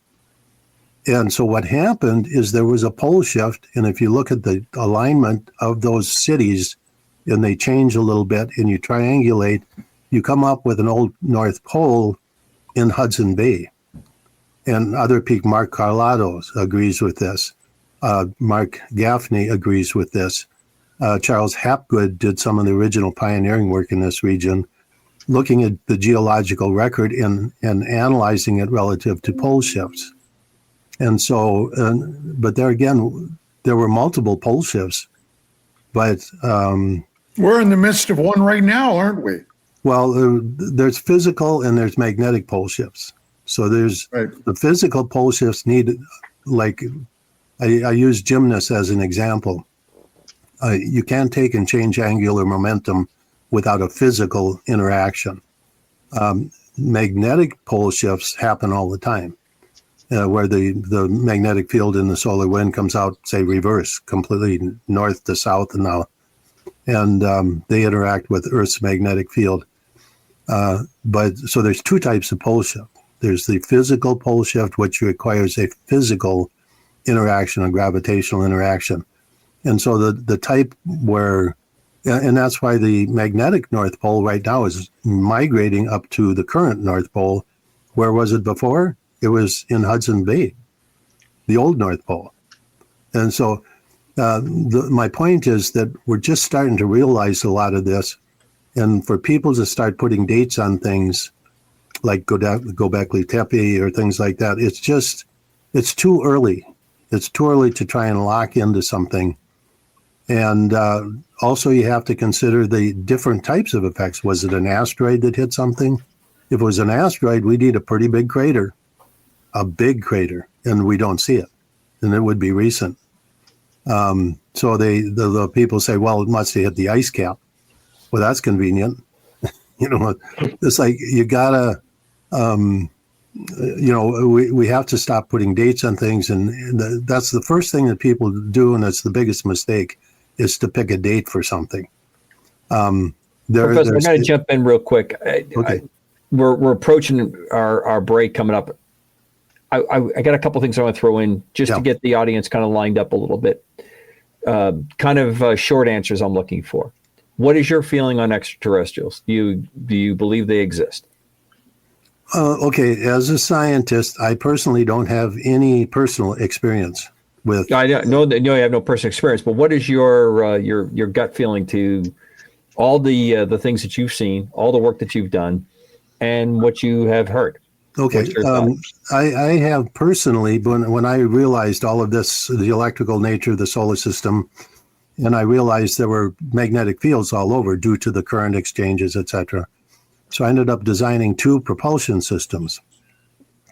And so what happened is there was a pole shift. And if you look at the alignment of those cities and they change a little bit and you triangulate, you come up with an old North Pole in Hudson Bay. And other people, Mark Carlado agrees with this. Mark Gaffney agrees with this. Charles Hapgood did some of the original pioneering work in this region, looking at the geological record and analyzing it relative to pole shifts. And so, but there again, there were multiple pole shifts, but we're in the midst of one right now, aren't we? Well, there's physical and there's magnetic pole shifts. So there's the physical pole shifts need, like I use gymnasts as an example. You can't take and change angular momentum without a physical interaction. Magnetic pole shifts happen all the time, where the magnetic field in the solar wind comes out, say, reverse, completely north to south and they interact with Earth's magnetic field. But so there's two types of pole shift. There's the physical pole shift, which requires a physical interaction, a gravitational interaction. And so the type where, and that's why the magnetic North Pole right now is migrating up to the current North Pole. Where was it before? It was in Hudson Bay, the old North Pole. And so my point is that we're just starting to realize a lot of this. And for people to start putting dates on things like Göbekli Tepe or things like that, it's too early. It's too early to try and lock into something. And also you have to consider the different types of effects. Was it an asteroid that hit something? If it was an asteroid, we need a pretty big crater, and we don't see it. And it would be recent. So the people say, well, it must have hit the ice cap. Well, that's convenient. It's like you gotta we have to stop putting dates on things, and that's the first thing that people do, and that's the biggest mistake, is to pick a date for something. Professor, I'm going to jump in real quick. Okay. We're approaching our break coming up. I got a couple things I want to throw in just to get the audience kind of lined up a little bit. Short answers I'm looking for. What is your feeling on extraterrestrials? Do you believe they exist? Okay, as a scientist, I personally don't have any personal experience with. I know that you have no personal experience, but what is your gut feeling to all the things that you've seen, all the work that you've done, and what you have heard? Okay, I have personally, when I realized all of this, the electrical nature of the solar system, and I realized there were magnetic fields all over due to the current exchanges, etc. So I ended up designing 2 propulsion systems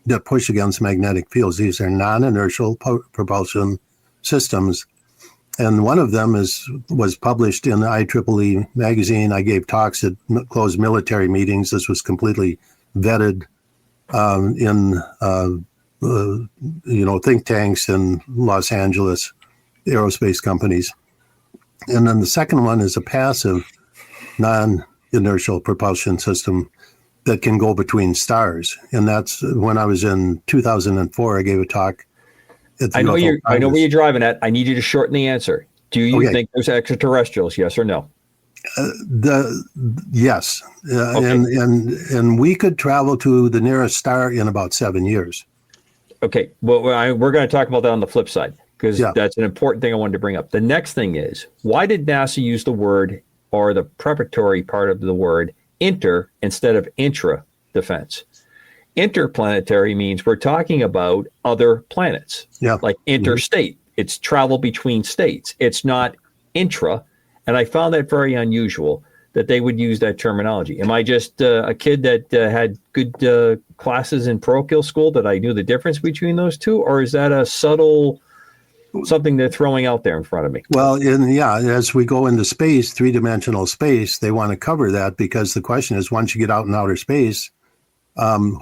that push against magnetic fields. These are non-inertial propulsion systems. And one of them was published in the IEEE magazine. I gave talks at closed military meetings. This was completely vetted in think tanks in Los Angeles, aerospace companies. And then the second one is a passive non-inertial propulsion system that can go between stars. And that's when I was in 2004, I gave a talk. I know where you're driving at. I need you to shorten the answer. Do you think there's extraterrestrials? Yes or no? Yes. And we could travel to the nearest star in about 7 years. Okay. Well, we're going to talk about that on the flip side, because that's an important thing I wanted to bring up. The next thing is, why did NASA use the word, or the preparatory part of the word, inter instead of intra defense? Interplanetary means we're talking about other planets, like interstate. It's travel between states. It's not intra. And I found that very unusual that they would use that terminology. Am I just a kid that had good classes in parochial school that I knew the difference between those two? Or is that a subtle something they're throwing out there in front of me? Well, as we go into space, 3-dimensional space, they want to cover that, because the question is, once you get out in outer space,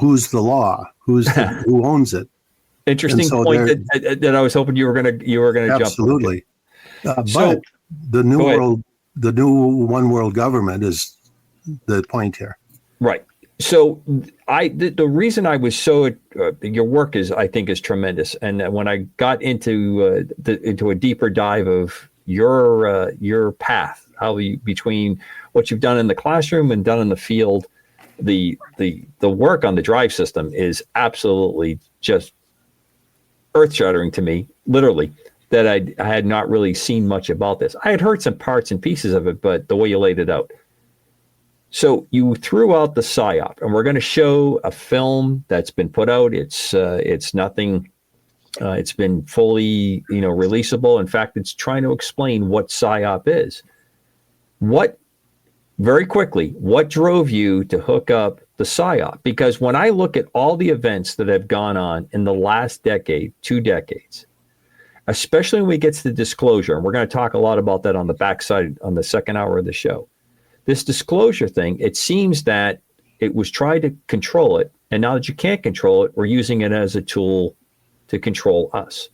who's the law? Who owns it? Interesting point that I was hoping you were gonna jump. Absolutely. But the new one world government is the point here. Right. So the reason I was so your work I think is tremendous, and when I got into a deeper dive of your path, between what you've done in the classroom and done in the field, the work on the drive system is absolutely just earth-shattering to me, literally, that I had not really seen much about this. I had heard some parts and pieces of it, but the way you laid it out. So you threw out the PSYOP, and we're going to show a film that's been put out. It's nothing. It's been fully, releasable. In fact, it's trying to explain what PSYOP is. Very quickly, what drove you to hook up the PSYOP? Because when I look at all the events that have gone on in the last decade, 2 decades, especially when we get to the disclosure, and we're going to talk a lot about that on the backside on the second hour of the show. This disclosure thing, it seems that it was tried to control it, and now that you can't control it, we're using it as a tool to control us,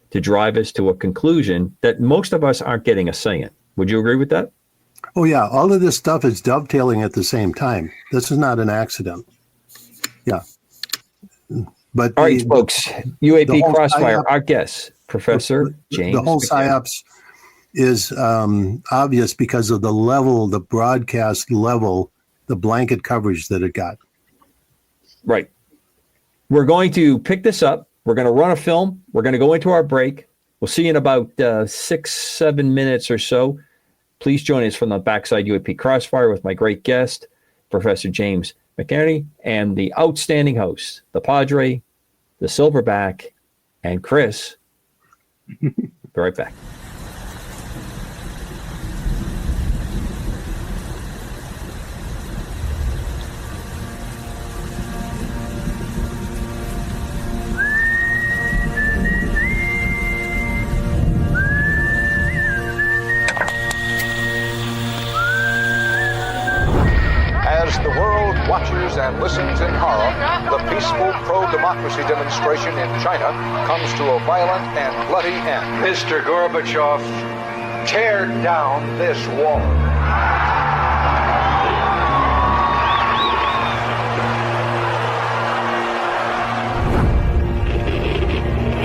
to drive us to a conclusion that most of us aren't getting a say in. Would you agree with that? Oh, yeah. All of this stuff is dovetailing at the same time. This is not an accident. Yeah. But all right, folks, UAP Crossfire, our guest, Professor James. The whole PSYOPs is obvious because of the broadcast level, the blanket coverage that it got. Right. We're going to pick this up. We're going to run a film. We're going to go into our break. We'll see you in about 6-7 minutes or so. Please join us from the Backside UAP Crossfire with my great guest, Professor James McInerney, and the outstanding host, the Padre, the Silverback, and Chris. Be right back. As the world watches and listens in horror, the peaceful pro-democracy demonstration in China comes to a violent and bloody end. Mr. Gorbachev, tear down this wall.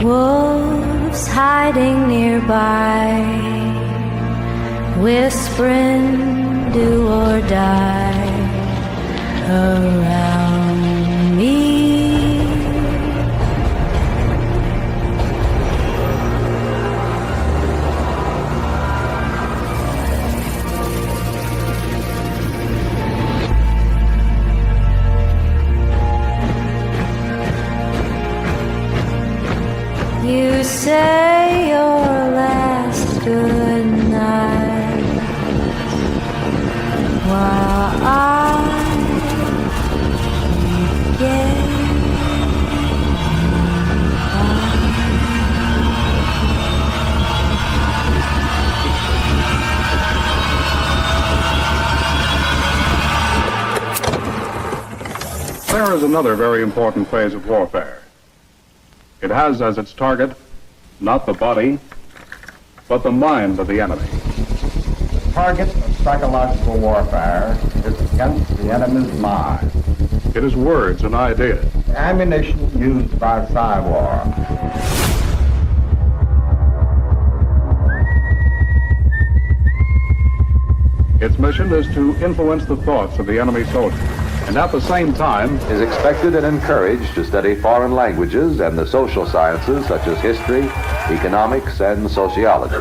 Wolves hiding nearby, whispering do or die around me. You say your last good night while I get There is another very important phase of warfare. It has as its target not the body, but the mind of the enemy. The target of psychological warfare is against the enemy's mind. It is words and ideas. Ammunition used by Cyborg. Its mission is to influence the thoughts of the enemy soldier, and at the same time is expected and encouraged to study foreign languages and the social sciences such as history, economics, and sociology.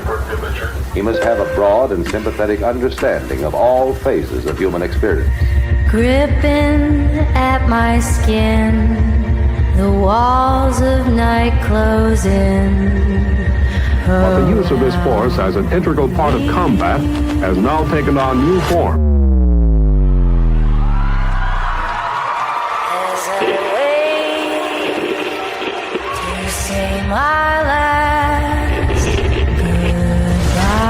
He must have a broad and sympathetic understanding of all phases of human experience. gripping at my skin, the walls of night close in. but the use of this force as an integral part of combat has now taken on new form. As I wait to say my last goodbye.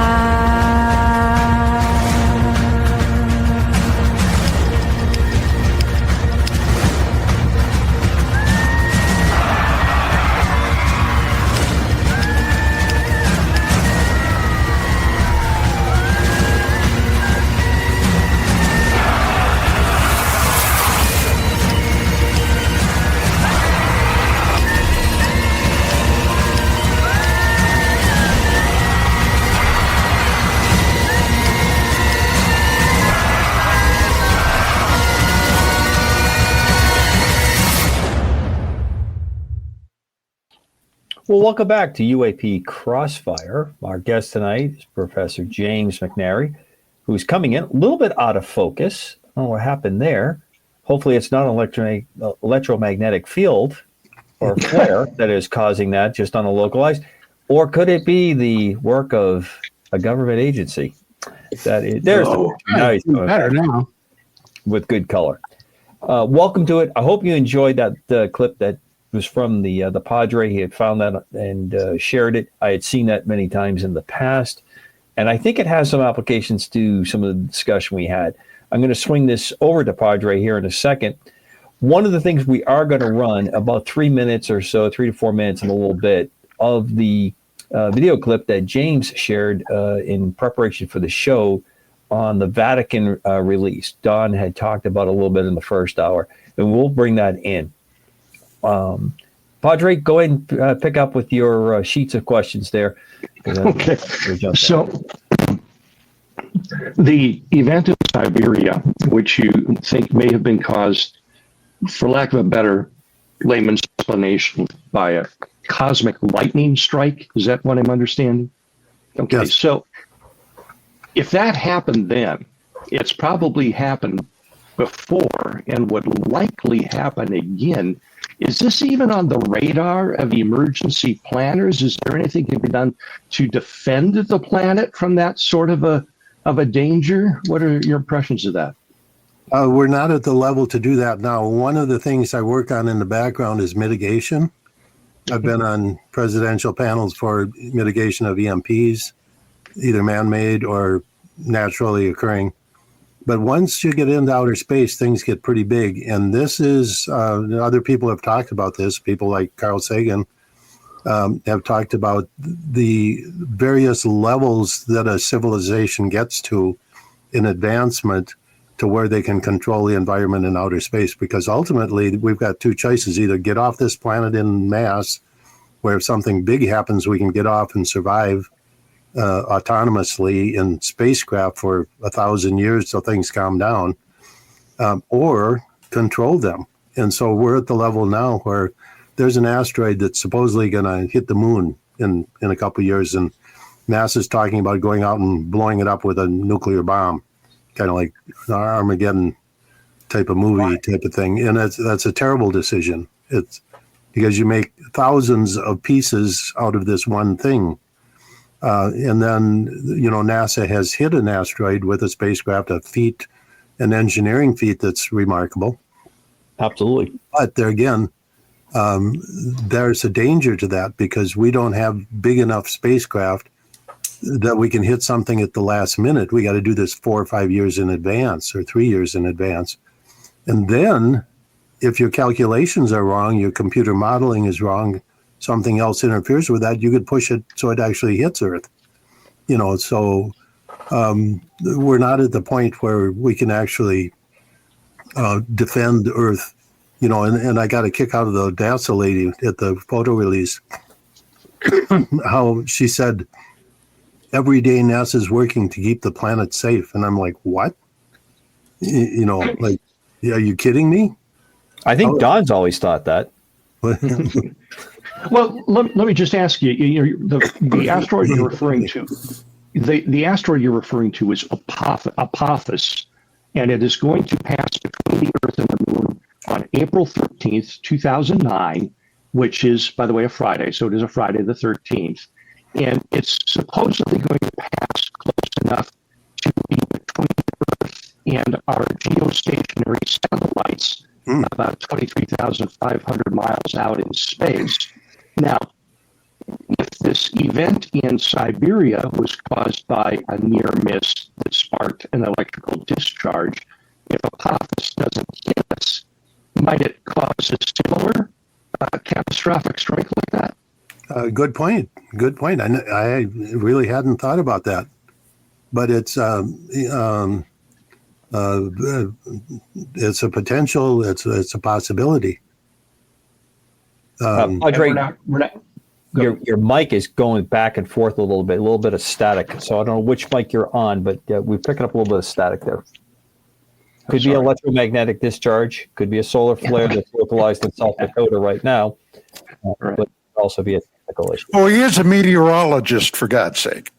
Well, welcome back to UAP Crossfire. Our guest tonight is Professor James McNary, who's coming in a little bit out of focus. I don't know what happened there. Hopefully it's not an electromagnetic field or flare that is causing that, just on a localized. Or could it be the work of a government agency? There's nice better now with good color. Welcome to it. I hope you enjoyed that clip that was from the Padre. He had found that and shared it. I had seen that many times in the past, and I think it has some applications to some of the discussion we had. I'm going to swing this over to Padre here in a second. One of the things we are going to run about 3 minutes or so, 3 to 4 minutes in a little bit, of the video clip that James shared in preparation for the show on the Vatican release. Don had talked about a little bit in the first hour, and we'll bring that in. Padre, go ahead and pick up with your sheets of questions there. Okay. So the event in Siberia, which you think may have been caused, for lack of a better layman's explanation, by a cosmic lightning strike, is that what I'm understanding? Okay, yes. So if that happened then, it's probably happened before and would likely happen again. Is this even on the radar of emergency planners? Is there anything that can be done to defend the planet from that sort of a danger? What are your impressions of that? We're not at the level to do that now. One of the things I work on in the background is mitigation. I've been on presidential panels for mitigation of EMPs, either man-made or naturally occurring. But once you get into outer space, things get pretty big. And this is, other people have talked about this. People like Carl Sagan have talked about the various levels that a civilization gets to in advancement to where they can control the environment in outer space. Because ultimately, we've got two choices: either get off this planet in mass, where if something big happens, we can get off and survive autonomously in spacecraft for 1,000 years till things calm down, or control them. And so we're at the level now where there's an asteroid that's supposedly going to hit the moon in a couple of years, and NASA's talking about going out and blowing it up with a nuclear bomb, kind of like an Armageddon type of movie type of thing. And that's a terrible decision. It's because you make thousands of pieces out of this one thing. And then, NASA has hit an asteroid with a spacecraft, an engineering feat that's remarkable. Absolutely. But there again, there's a danger to that because we don't have big enough spacecraft that we can hit something at the last minute. We got to do this 4 or 5 years in advance or 3 years in advance. And then if your calculations are wrong, your computer modeling is wrong, something else interferes with that, you could push it so it actually hits Earth. So we're not at the point where we can actually defend Earth, and I got a kick out of the NASA lady at the photo release, how she said, every day NASA's working to keep the planet safe. And I'm like, what? Are you kidding me? I think Don's always thought that. Well, let me just ask you, the asteroid you're referring to, the asteroid you're referring to is Apophis, and it is going to pass between the Earth and the Moon on April 13th, 2009, which is, by the way, a Friday, so it is a Friday the 13th, and it's supposedly going to pass close enough to be between Earth and our geostationary satellites, about 23,500 miles out in space. Now, if this event in Siberia was caused by a near miss that sparked an electrical discharge, if Apophis doesn't hit us, might it cause a similar catastrophic strike like that? Good point. I really hadn't thought about that, but it's a potential. It's a possibility. Audrey, your mic is going back and forth a little bit of static. So I don't know which mic you're on, but we're picking up a little bit of static there. Could be electromagnetic discharge. Could be a solar flare that's localized in South Dakota right now. But it could also be a technical issue. Oh, he is a meteorologist, for God's sake.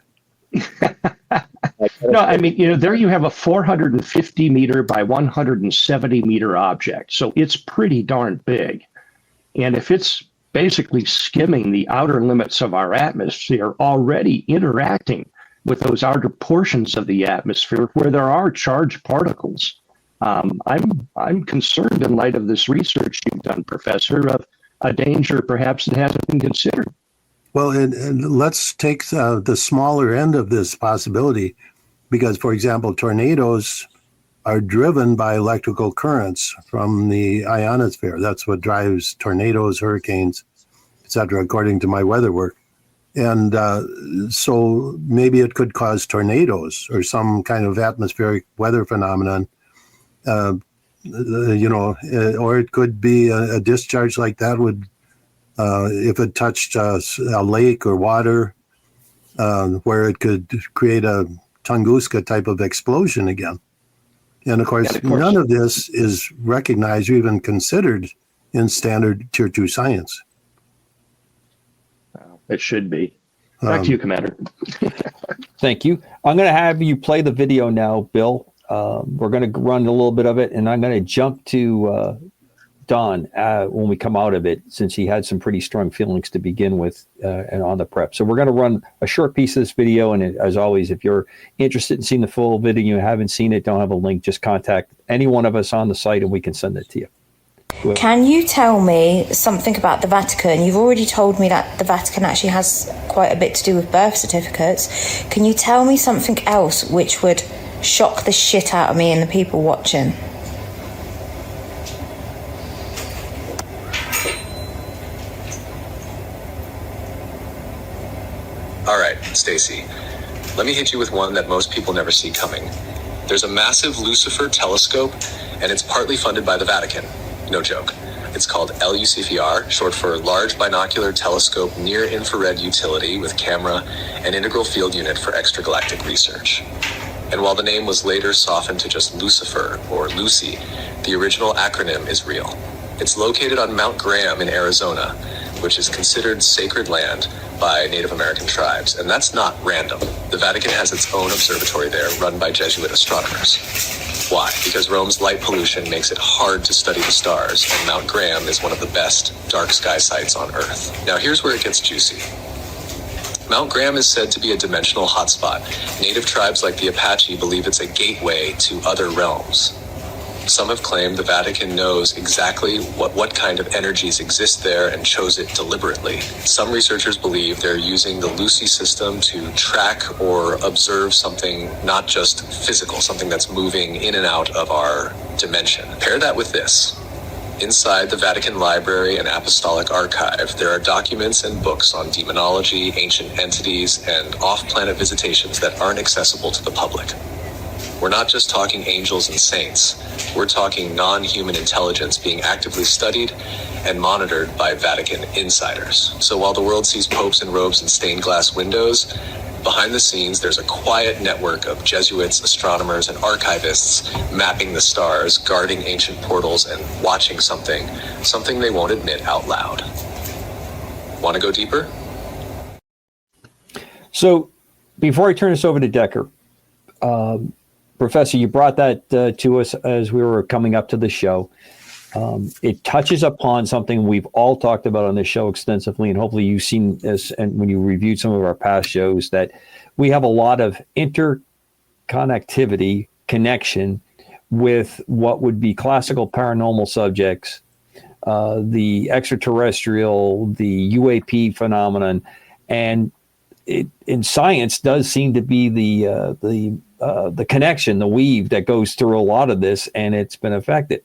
No, I mean, there you have a 450 meter by 170 meter object. So it's pretty darn big. And if it's basically skimming the outer limits of our atmosphere, already interacting with those outer portions of the atmosphere where there are charged particles, I'm concerned in light of this research you've done, Professor, of a danger perhaps that hasn't been considered. Well, and let's take the smaller end of this possibility, because, for example, tornadoes are driven by electrical currents from the ionosphere. That's what drives tornadoes, hurricanes, etc., according to my weather work. And so maybe it could cause tornadoes or some kind of atmospheric weather phenomenon, or it could be a discharge like that would, if it touched a lake or water, where it could create a Tunguska type of explosion again. And of course, none of this is recognized or even considered in standard Tier 2 science. It should be. Back to you, Commander. Thank you. I'm going to have you play the video now, Bill. We're going to run a little bit of it, and I'm going to jump to Don when we come out of it, since he had some pretty strong feelings to begin with and on the prep. So we're going to run a short piece of this video, and as always, if you're interested in seeing the full video, you haven't seen it, don't have a link, just contact any one of us on the site and we can send it to you. Can you tell me something about the Vatican? You've already told me that the Vatican actually has quite a bit to do with birth certificates. Can you tell me something else which would shock the shit out of me and the people watching. All right, Stacy, let me hit you with one that most people never see coming. There's a massive Lucifer telescope, and it's partly funded by the Vatican. No joke. It's called LUCFR, short for Large Binocular Telescope Near Infrared Utility with Camera and Integral Field Unit for Extragalactic Research. And while the name was later softened to just Lucifer, or Lucy, the original acronym is real. It's located on Mount Graham in Arizona, which is considered sacred land by Native American tribes, and that's not random. The Vatican has its own observatory there, run by Jesuit astronomers. Why? Because Rome's light pollution makes it hard to study the stars, and Mount Graham is one of the best dark sky sites on Earth. Now here's where it gets juicy. Mount Graham is said to be a dimensional hotspot. Native tribes like the Apache believe it's a gateway to other realms. Some have claimed the Vatican knows exactly what kind of energies exist there and chose it deliberately. Some researchers believe they're using the Lucy system to track or observe something not just physical, something that's moving in and out of our dimension. Pair that with this. Inside the Vatican Library and Apostolic Archive, there are documents and books on demonology, ancient entities, and off-planet visitations that aren't accessible to the public. We're not just talking angels and saints. We're talking non-human intelligence being actively studied and monitored by Vatican insiders. So while the world sees popes in robes and stained glass windows, behind the scenes, there's a quiet network of Jesuits, astronomers, and archivists mapping the stars, guarding ancient portals, and watching something they won't admit out loud. Want to go deeper? So before I turn this over to Decker, Professor, you brought that to us as we were coming up to the show. It touches upon something we've all talked about on this show extensively, and hopefully you've seen this and when you reviewed some of our past shows, that we have a lot of interconnectivity, connection with what would be classical paranormal subjects, the extraterrestrial, the UAP phenomenon, and it in science does seem to be the connection, the weave that goes through a lot of this, and it's been affected.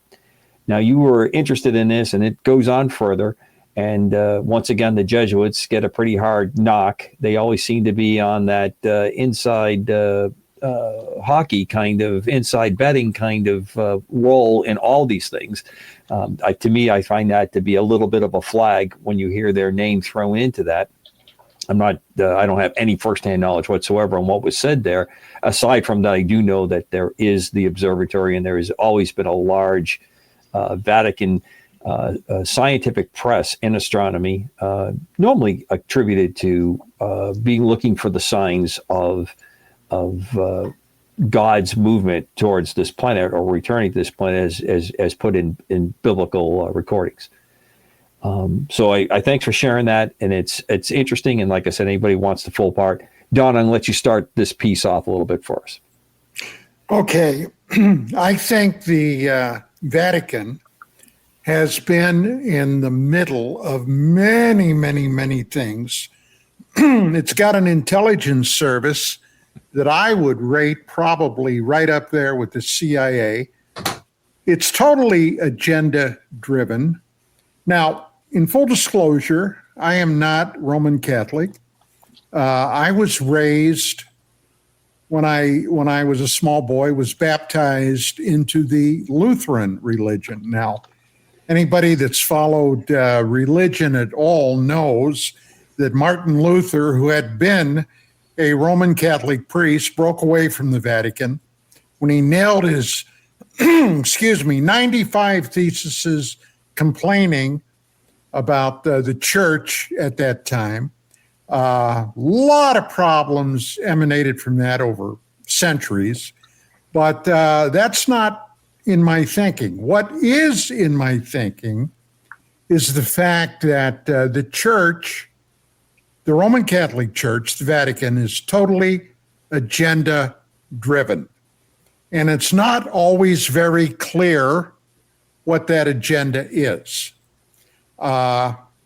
Now, you were interested in this, and it goes on further. And once again, the Jesuits get a pretty hard knock. They always seem to be on that inside hockey kind of, inside betting kind of role in all these things. To me, I find that to be a little bit of a flag when you hear their name thrown into that. I don't have any firsthand knowledge whatsoever on what was said there. Aside from that, I do know that there is the observatory, and there has always been a large Vatican scientific press in astronomy, normally attributed to being looking for the signs of God's movement towards this planet or returning to this planet, as put in biblical recordings. So I thanks for sharing that, and it's interesting. And like I said, anybody wants the full part, Don, I'll let you start this piece off a little bit for us. Okay, I think the Vatican has been in the middle of many, many, many things. It's got an intelligence service that I would rate probably right up there with the CIA. It's totally agenda driven. Now, in full disclosure, I am not Roman Catholic. I was raised when I was a small boy, was baptized into the Lutheran religion. Now, anybody that's followed religion at all knows that Martin Luther, who had been a Roman Catholic priest, broke away from the Vatican when he nailed his, 95 theses complaining about the church at that time. A lot of problems emanated from that over centuries, but that's not in my thinking. What is in my thinking is the fact that the church, the Roman Catholic Church, the Vatican, is totally agenda driven. And it's not always very clear what that agenda is,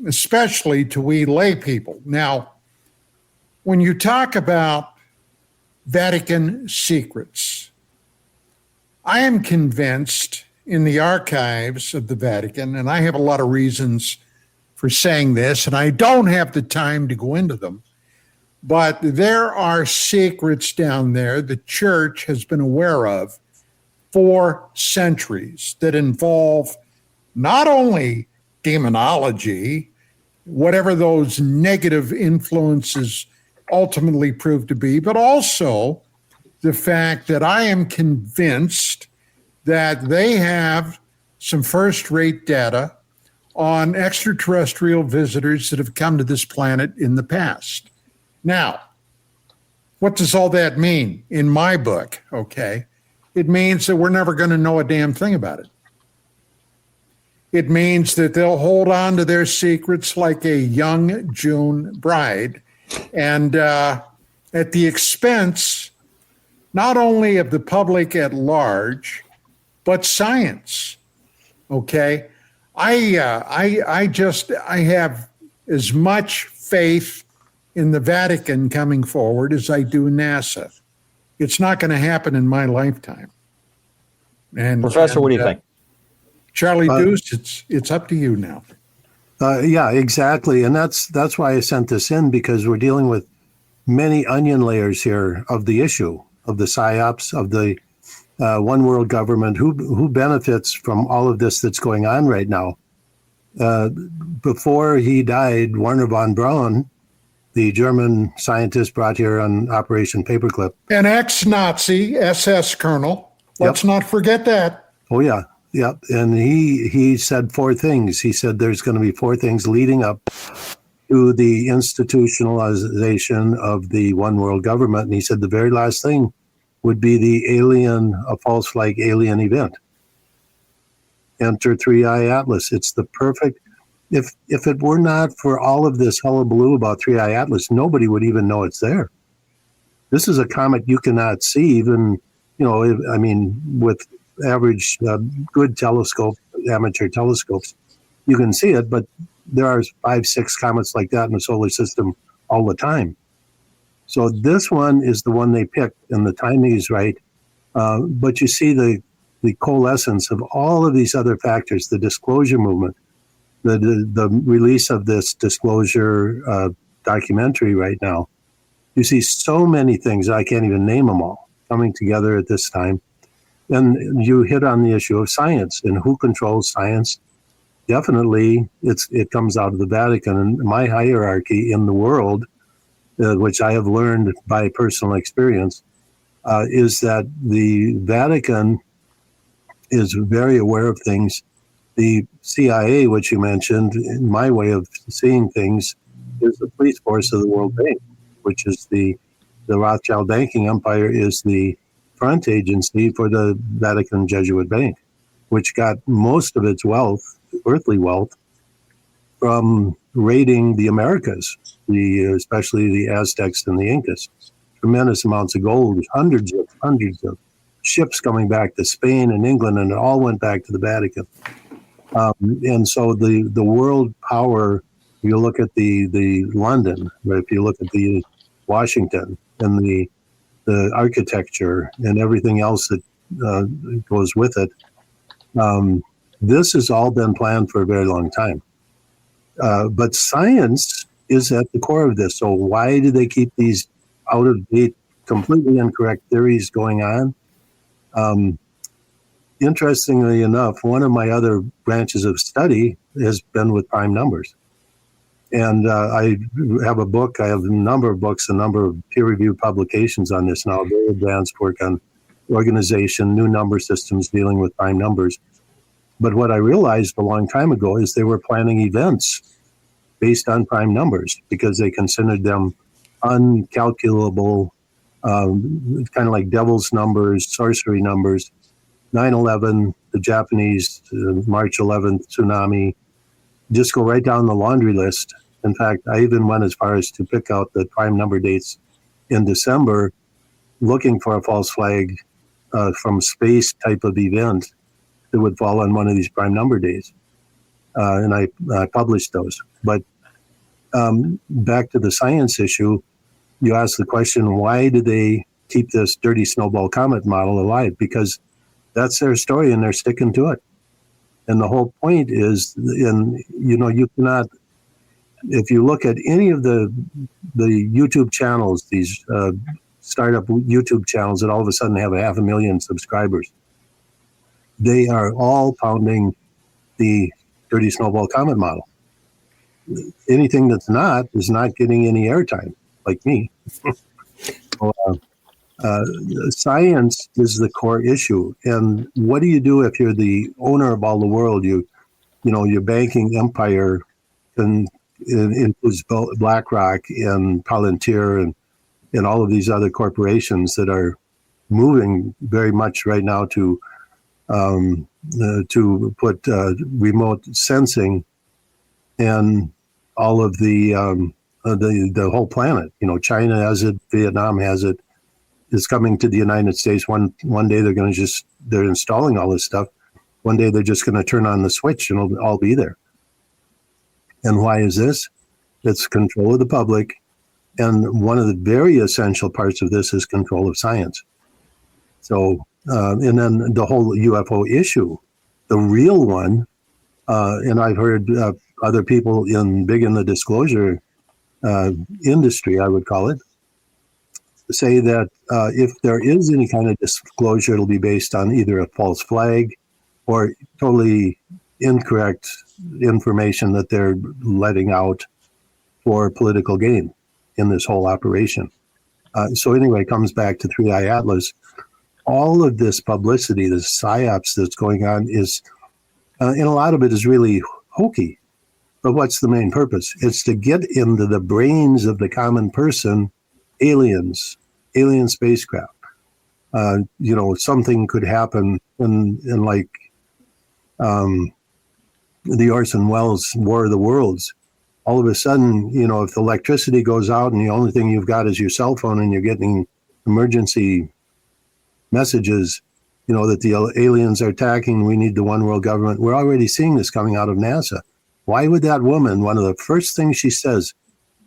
especially to we lay people. Now, when you talk about Vatican secrets, I am convinced in the archives of the Vatican, and I have a lot of reasons for saying this, and I don't have the time to go into them, but there are secrets down there the church has been aware of for centuries that involve not only demonology, whatever those negative influences ultimately prove to be, but also the fact that I am convinced that they have some first-rate data on extraterrestrial visitors that have come to this planet in the past. Now, what does all that mean in my book? Okay, it means that we're never going to know a damn thing about it. It means that they'll hold on to their secrets like a young June bride, and at the expense not only of the public at large, but science. Okay, I have as much faith in the Vatican coming forward as I do NASA. It's not going to happen in my lifetime. And Professor, what do you think? Charlie Deuce, it's up to you now. Yeah, exactly. And that's why I sent this in, because we're dealing with many onion layers here of the issue, of the psyops, of the one world government, who benefits from all of this that's going on right now. Before he died, Werner von Braun, the German scientist brought here on Operation Paperclip. An ex-Nazi SS colonel. Let's not forget that. Oh, yeah. Yeah. And he said 4 things. He said there's going to be 4 things leading up to the institutionalization of the one world government. And he said the very last thing would be a false flag alien event. Enter 3i Atlas. It's the perfect. If it were not for all of this hullabaloo about 3i Atlas, nobody would even know it's there. This is a comet you cannot see, even, with average good amateur telescopes, you can see it, but there are 5-6 comets like that in the solar system all the time. So this one is the one they picked, and the timing is right. But you see the coalescence of all of these other factors, the disclosure movement, the release of this disclosure documentary right now. You see so many things, I can't even name them all, coming together at this time. And you hit on the issue of science and who controls science. Definitely, it comes out of the Vatican. And my hierarchy in the world, which I have learned by personal experience, is that the Vatican is very aware of things. The CIA, which you mentioned, in my way of seeing things, is the police force of the World Bank, which is the Rothschild banking empire is the front agency for the Vatican Jesuit Bank, which got most of its wealth, earthly wealth, from raiding the Americas, especially the Aztecs and the Incas. Tremendous amounts of gold, hundreds of ships coming back to Spain and England, and it all went back to the Vatican. And so the world power, you look at the London, but if you look at the Washington and the architecture and everything else that goes with it, this has all been planned for a very long time. But science is at the core of this. So why do they keep these out-of-date, completely incorrect theories going on? Interestingly enough, one of my other branches of study has been with prime numbers. And I have a book, I have a number of books, a number of peer-reviewed publications on this now, very advanced work on organization, new number systems dealing with prime numbers. But what I realized a long time ago is they were planning events based on prime numbers because they considered them uncalculable, kind of like devil's numbers, sorcery numbers. 9/11, the Japanese, March 11th tsunami, just go right down the laundry list. In fact, I even went as far as to pick out the prime number dates in December, looking for a false flag from space type of event that would fall on one of these prime number days. And I published those. But back to the science issue, you asked the question, why do they keep this dirty snowball comet model alive? Because That's their story, and they're sticking to it. And the whole point is, you cannot, if you look at any of the YouTube channels, these startup YouTube channels that all of a sudden have 500,000 subscribers, they are all pounding the dirty snowball comet model. Anything that's not is not getting any airtime, like me. Science is the core issue. And what do you do if you're the owner of all the world? Your banking empire includes BlackRock and Palantir and all of these other corporations that are moving very much right now to put remote sensing in all of the whole planet. China has it, Vietnam has it. It's coming to the United States. One day they're installing all this stuff. One day they're just going to turn on the switch and it'll all be there. And why is this? It's control of the public. And one of the very essential parts of this is control of science. So, and then the whole UFO issue, the real one, and I've heard other people big in the disclosure industry, I would call it, say that if there is any kind of disclosure, it'll be based on either a false flag or totally incorrect information that they're letting out for political gain in this whole operation. So anyway, it comes back to Three Eye Atlas. All of this publicity, this psyops that's going on is, and a lot of it is really hokey. But what's the main purpose? It's to get into the brains of the common person, alien spacecraft. Something could happen in like the Orson Welles War of the Worlds. All of a sudden, if the electricity goes out and the only thing you've got is your cell phone and you're getting emergency messages, that the aliens are attacking, we need the one world government. We're already seeing this coming out of NASA. Why would that woman, one of the first things she says,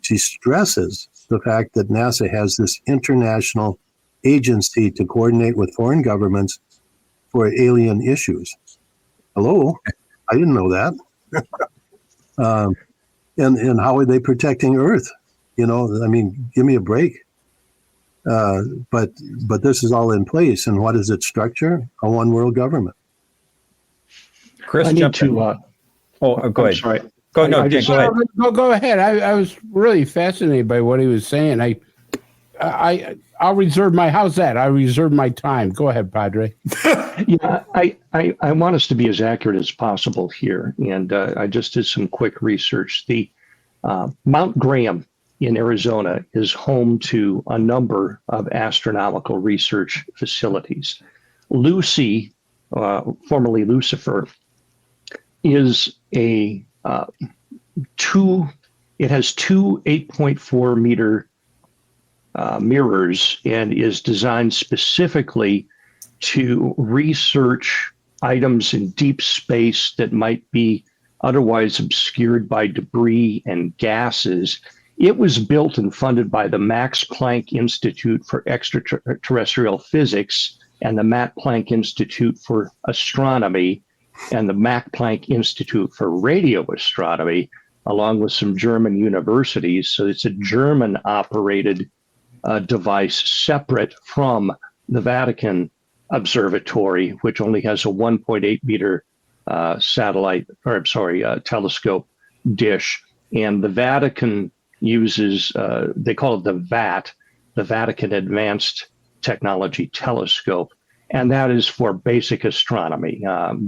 she stresses the fact that NASA has this international agency to coordinate with foreign governments for alien issues. Hello? I didn't know that. And how are they protecting Earth? Give me a break. But this is all in place. And what is its structure? A one world government. Chris, I need to. Go ahead. Sorry. Go ahead. Go ahead. I was really fascinated by what he was saying. I'll reserve how's that? I reserve my time. Go ahead, Padre. Yeah, I want us to be as accurate as possible here. And I just did some quick research. The Mount Graham in Arizona is home to a number of astronomical research facilities. Lucy, formerly Lucifer, is it has two 8.4 meter mirrors and is designed specifically to research items in deep space that might be otherwise obscured by debris and gases. It was built and funded by the Max Planck Institute for Extraterrestrial Physics and the Max Planck Institute for Astronomy and the Max Planck Institute for Radio Astronomy, along with some German universities. So it's a German-operated device separate from the Vatican Observatory, which only has a 1.8 meter telescope dish. And the Vatican uses, they call it the VAT, the Vatican Advanced Technology Telescope. And that is for basic astronomy.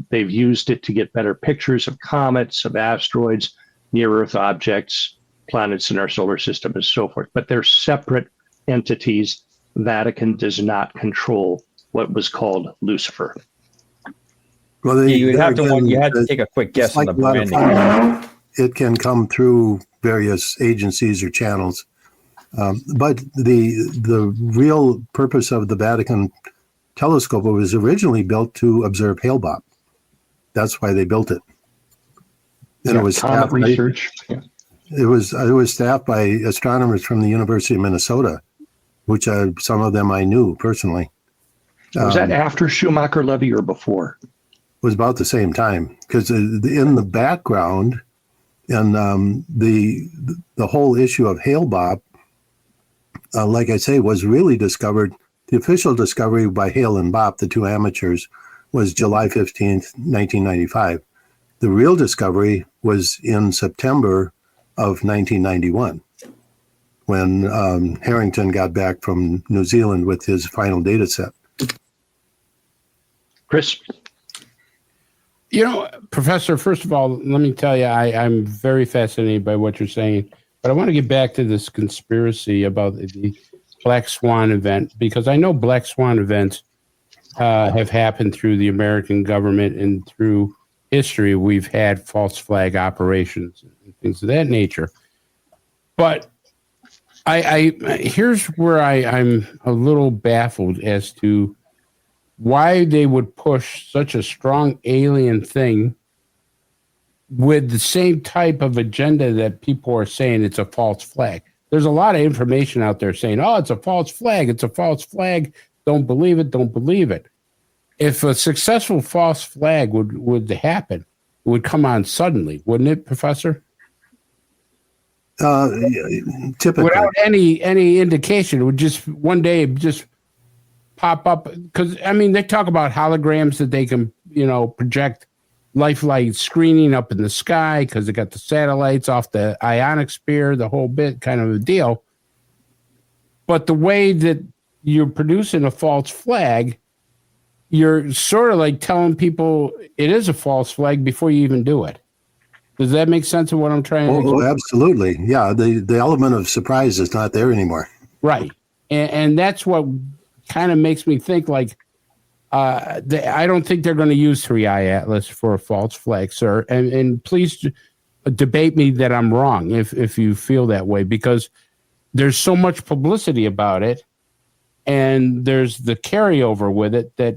They've used it to get better pictures of comets, of asteroids, near-Earth objects, planets in our solar system, and so forth. But they're separate entities. Vatican does not control what was called Lucifer. Well, you have to take a quick guess on the branding. It can come through various agencies or channels, but the real purpose of the Vatican telescope was originally built to observe Hale-Bopp. That's why they built it. And it was staffed research. It was staffed by astronomers from the University of Minnesota, which some of them I knew personally. Was that after Schumacher-Levy or before? Was about the same time, because in the background, and the whole issue of Hale-Bopp, like I say, was really discovered. The official discovery by Hale and Bopp, the two amateurs, was July 15th, 1995. The real discovery was in September of 1991, when Harrington got back from New Zealand with his final data set. Chris? Professor, first of all, let me tell you, I'm very fascinated by what you're saying, but I want to get back to this conspiracy about the Black Swan event, because I know Black Swan events have happened through the American government, and through history, we've had false flag operations and things of that nature. But here's where I'm a little baffled as to why they would push such a strong alien thing with the same type of agenda that people are saying it's a false flag. There's a lot of information out there saying, oh, it's a false flag. It's a false flag. Don't believe it. Don't believe it. If a successful false flag would happen, it would come on suddenly, wouldn't it, Professor? Typically. Without any indication, it would just one day just pop up, because they talk about holograms that they can project lifelike screening up in the sky because they got the satellites off the ionic sphere, the whole bit, kind of a deal. But the way that you're producing a false flag, you're sort of like telling people it is a false flag before you even do it. Does that make sense of what I'm trying to Oh, absolutely. Yeah, the element of surprise is not there anymore. Right. And that's what kind of makes me think I don't think they're going to use 3i Atlas for a false flag, sir. And please debate me that I'm wrong if you feel that way, because there's so much publicity about it, and there's the carryover with it that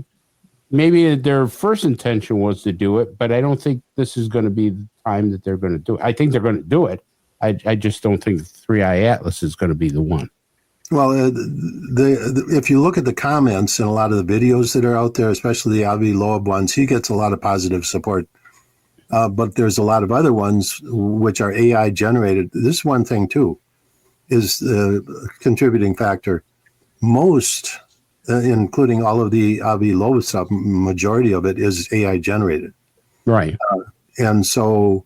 maybe their first intention was to do it, but I don't think this is going to be the time that they're going to do it. I think they're going to do it. I just don't think 3i Atlas is going to be the one. Well, if you look at the comments in a lot of the videos that are out there, especially the Avi Loeb ones, he gets a lot of positive support. But there's a lot of other ones which are AI generated. This one thing, too, is the contributing factor. Most, including all of the Avi Loeb stuff, majority of it is AI generated. Right. And so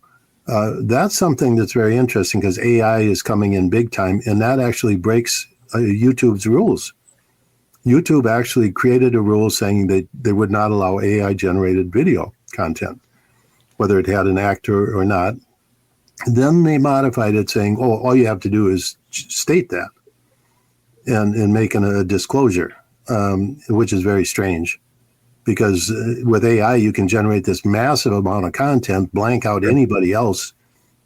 that's something that's very interesting, because AI is coming in big time, and that actually breaks YouTube's rules. YouTube actually created a rule saying that they would not allow AI generated video content, whether it had an actor or not. Then they modified it saying, oh, all you have to do is state that and make a disclosure, which is very strange, because with AI, you can generate this massive amount of content, blank out anybody else,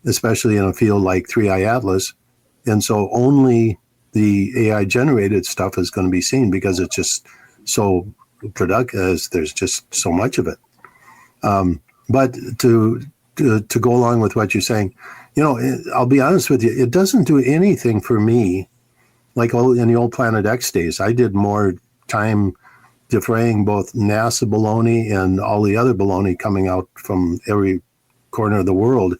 especially in a field like 3i Atlas. And so only the AI generated stuff is going to be seen, because it's just so productive. There's just so much of it. But to go along with what you're saying, I'll be honest with you, it doesn't do anything for me. Like in the old Planet X days, I did more time defraying both NASA baloney and all the other baloney coming out from every corner of the world.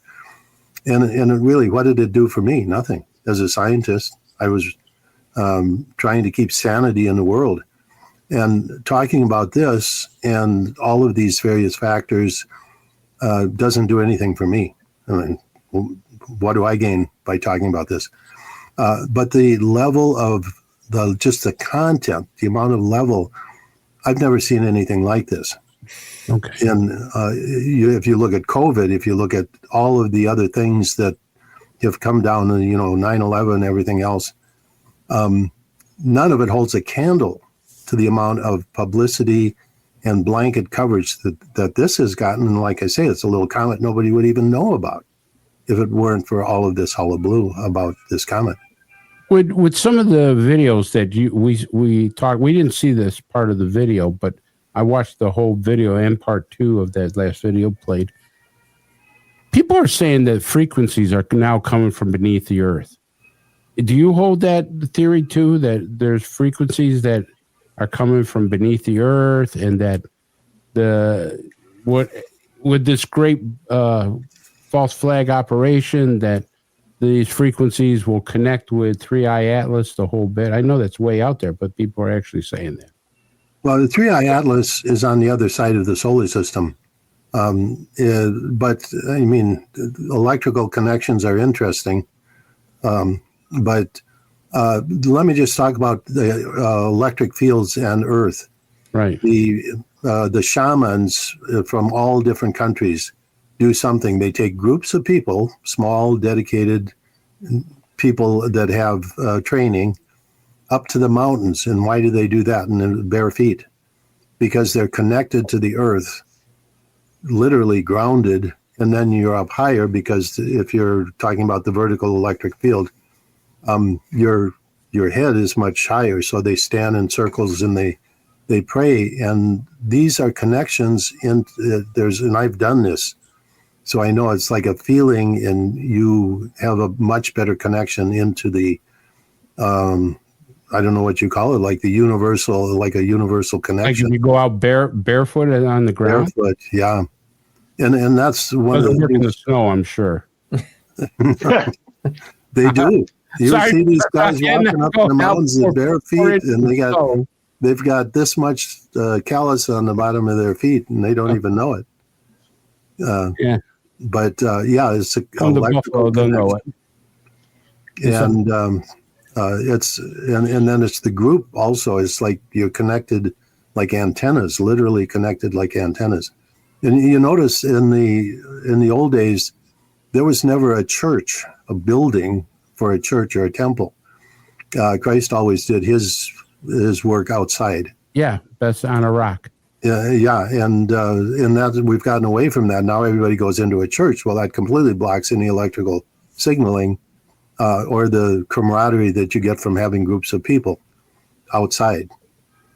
And it really, what did it do for me? Nothing. As a scientist, I was trying to keep sanity in the world. And talking about this and all of these various factors doesn't do anything for me. I mean, what do I gain by talking about this? But the level of just the content, the amount of level, I've never seen anything like this. Okay. And if you look at COVID, if you look at all of the other things that have come down, 9/11, everything else, none of it holds a candle to the amount of publicity and blanket coverage that this has gotten. And like I say, it's a little comet nobody would even know about if it weren't for all of this hullabaloo about this comet. With some of the videos that we talked, we didn't see this part of the video, but I watched the whole video and part 2 of that last video played. People are saying that frequencies are now coming from beneath the earth. Do you hold that theory too, that there's frequencies that are coming from beneath the earth, and that with this great false flag operation, that these frequencies will connect with 3i Atlas, the whole bit. I know that's way out there, but people are actually saying that. Well, the 3i Atlas is on the other side of the solar system. But I mean, electrical connections are interesting. But let me just talk about the electric fields and Earth. Right. The shamans from all different countries do something. They take groups of people, small, dedicated people that have training, up to the mountains. And why do they do that in bare feet? Because they're connected to the earth, literally grounded, and then you're up higher because if you're talking about the vertical electric field, your head is much higher. So they stand in circles and they pray. And these are connections and I've done this. So I know it's like a feeling, and you have a much better connection into the, I don't know what you call it, like a universal connection. Like if you go out barefoot on the ground? Barefoot, yeah. And that's one of the things. In the snow, I'm sure. They do. You see these guys walking up in the mountains in bare feet, and they've got this much callus on the bottom of their feet, and they don't even know it. Yeah. But it's a electrical don't know it. And and then it's the group also. It's like you're connected like antennas, literally connected like antennas. And you notice in the old days, there was never a church, a building for a church or a temple. Christ always did his work outside. Yeah, that's on a rock. Yeah, and that we've gotten away from that. Now everybody goes into a church. Well, that completely blocks any electrical signaling or the camaraderie that you get from having groups of people outside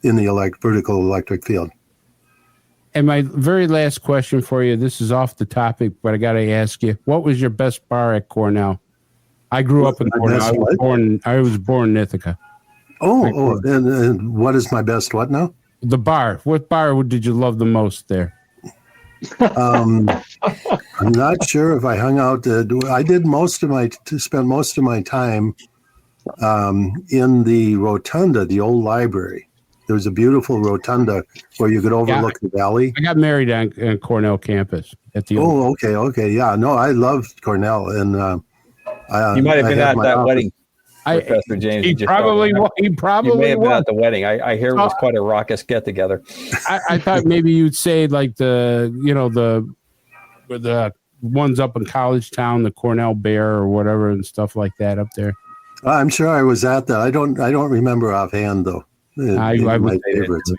in the vertical electric field. And my very last question for you, this is off the topic, but I got to ask you, what was your best bar at Cornell? I grew up in Cornell. I was born in Ithaca. Oh, and what is my best what now? The bar. What bar did you love the most there? I'm not sure if I hung out. I did spend most of my time in the rotunda, the old library. There was a beautiful rotunda where you could overlook the valley. I got married on Cornell campus at the. Oh, okay, yeah. No, I loved Cornell, and you might have been at that wedding. Professor James. He probably you may have been at the wedding. I hear it was quite a raucous get together. I thought maybe you'd say like the ones up in College Town, the Cornell Bear or whatever and stuff like that up there. I'm sure I was at that. I don't remember offhand though. I my favorites.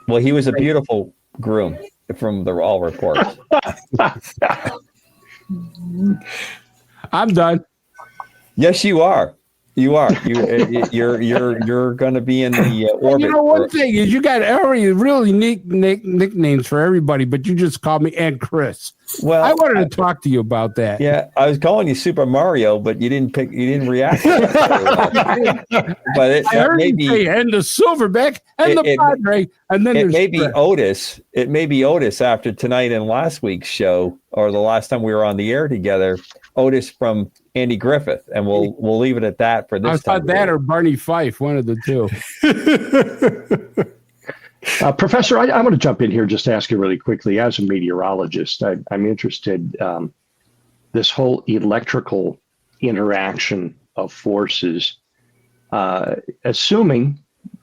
Well, he was a beautiful groom from all reports. I'm done. Yes, you are. You are. You're going to be in the orbit. You know, one thing is you got really neat nicknames for everybody, but you just called me and Chris. Well, I wanted to talk to you about that. Yeah, I was calling you Super Mario, but you didn't react. But I heard you say and the Silverback and the Padre, and then it may be Otis. It may be Otis after tonight and last week's show, or the last time we were on the air together. Otis from Andy Griffith, and we'll leave it at that for this time. I thought that or Barney Fife, one of the two. Professor, I want to jump in here just to ask you really quickly. As a meteorologist, I'm interested this whole electrical interaction of forces, assuming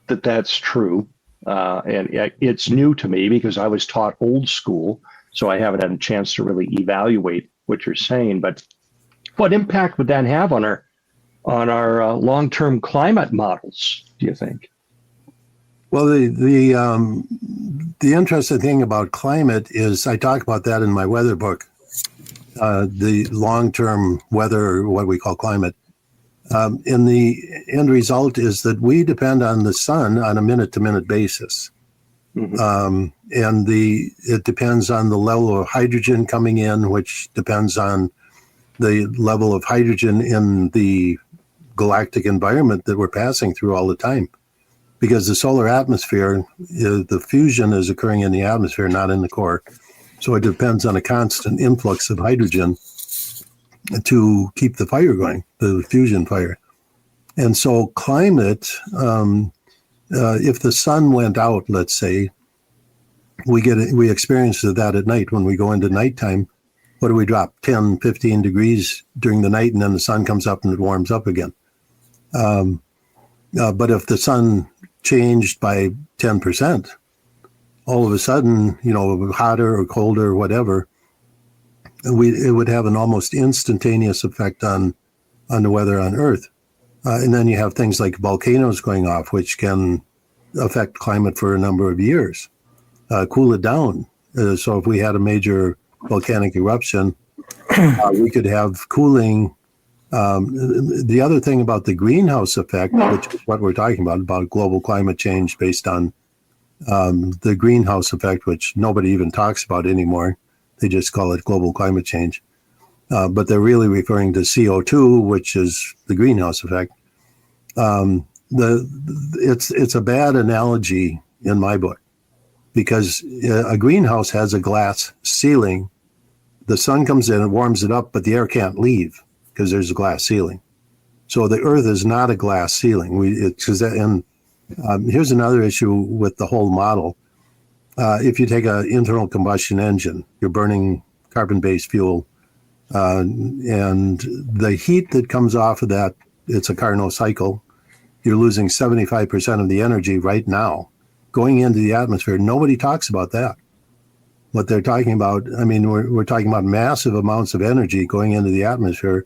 that that's true, and it's new to me because I was taught old school, so I haven't had a chance to really evaluate what you're saying. But what impact would that have on our long-term climate models, do you think? Well, the interesting thing about climate is I talk about that in my weather book, the long-term weather, or what we call climate. And the end result is that we depend on the sun on a minute-to-minute basis. Mm-hmm. And it depends on the level of hydrogen coming in, which depends on the level of hydrogen in the galactic environment that we're passing through all the time. because the solar atmosphere, the fusion is occurring in the atmosphere, not in the core. So it depends on a constant influx of hydrogen to keep the fire going, the fusion fire. And so climate, if the sun went out, let's say, we experience that at night. When we go into nighttime, what do we drop? 10, 15 degrees during the night, and then the sun comes up and it warms up again. But if the sun changed by 10%, all of a sudden, hotter or colder or whatever, it would have an almost instantaneous effect on the weather on Earth. And then you have things like volcanoes going off, which can affect climate for a number of years, cool it down. So if we had a major volcanic eruption, we could have cooling. The other thing about the greenhouse effect, which is what we're talking about global climate change based on the greenhouse effect, which nobody even talks about anymore. They just call it global climate change. But they're really referring to CO2, which is the greenhouse effect. It's a bad analogy in my book, because a greenhouse has a glass ceiling. The sun comes in and warms it up, but the air can't leave because there's a glass ceiling. So the Earth is not a glass ceiling. Here's another issue with the whole model. If you take an internal combustion engine, you're burning carbon-based fuel, and the heat that comes off of that, it's a Carnot cycle. You're losing 75% of the energy right now going into the atmosphere. Nobody talks about that. What they're talking about, we're talking about massive amounts of energy going into the atmosphere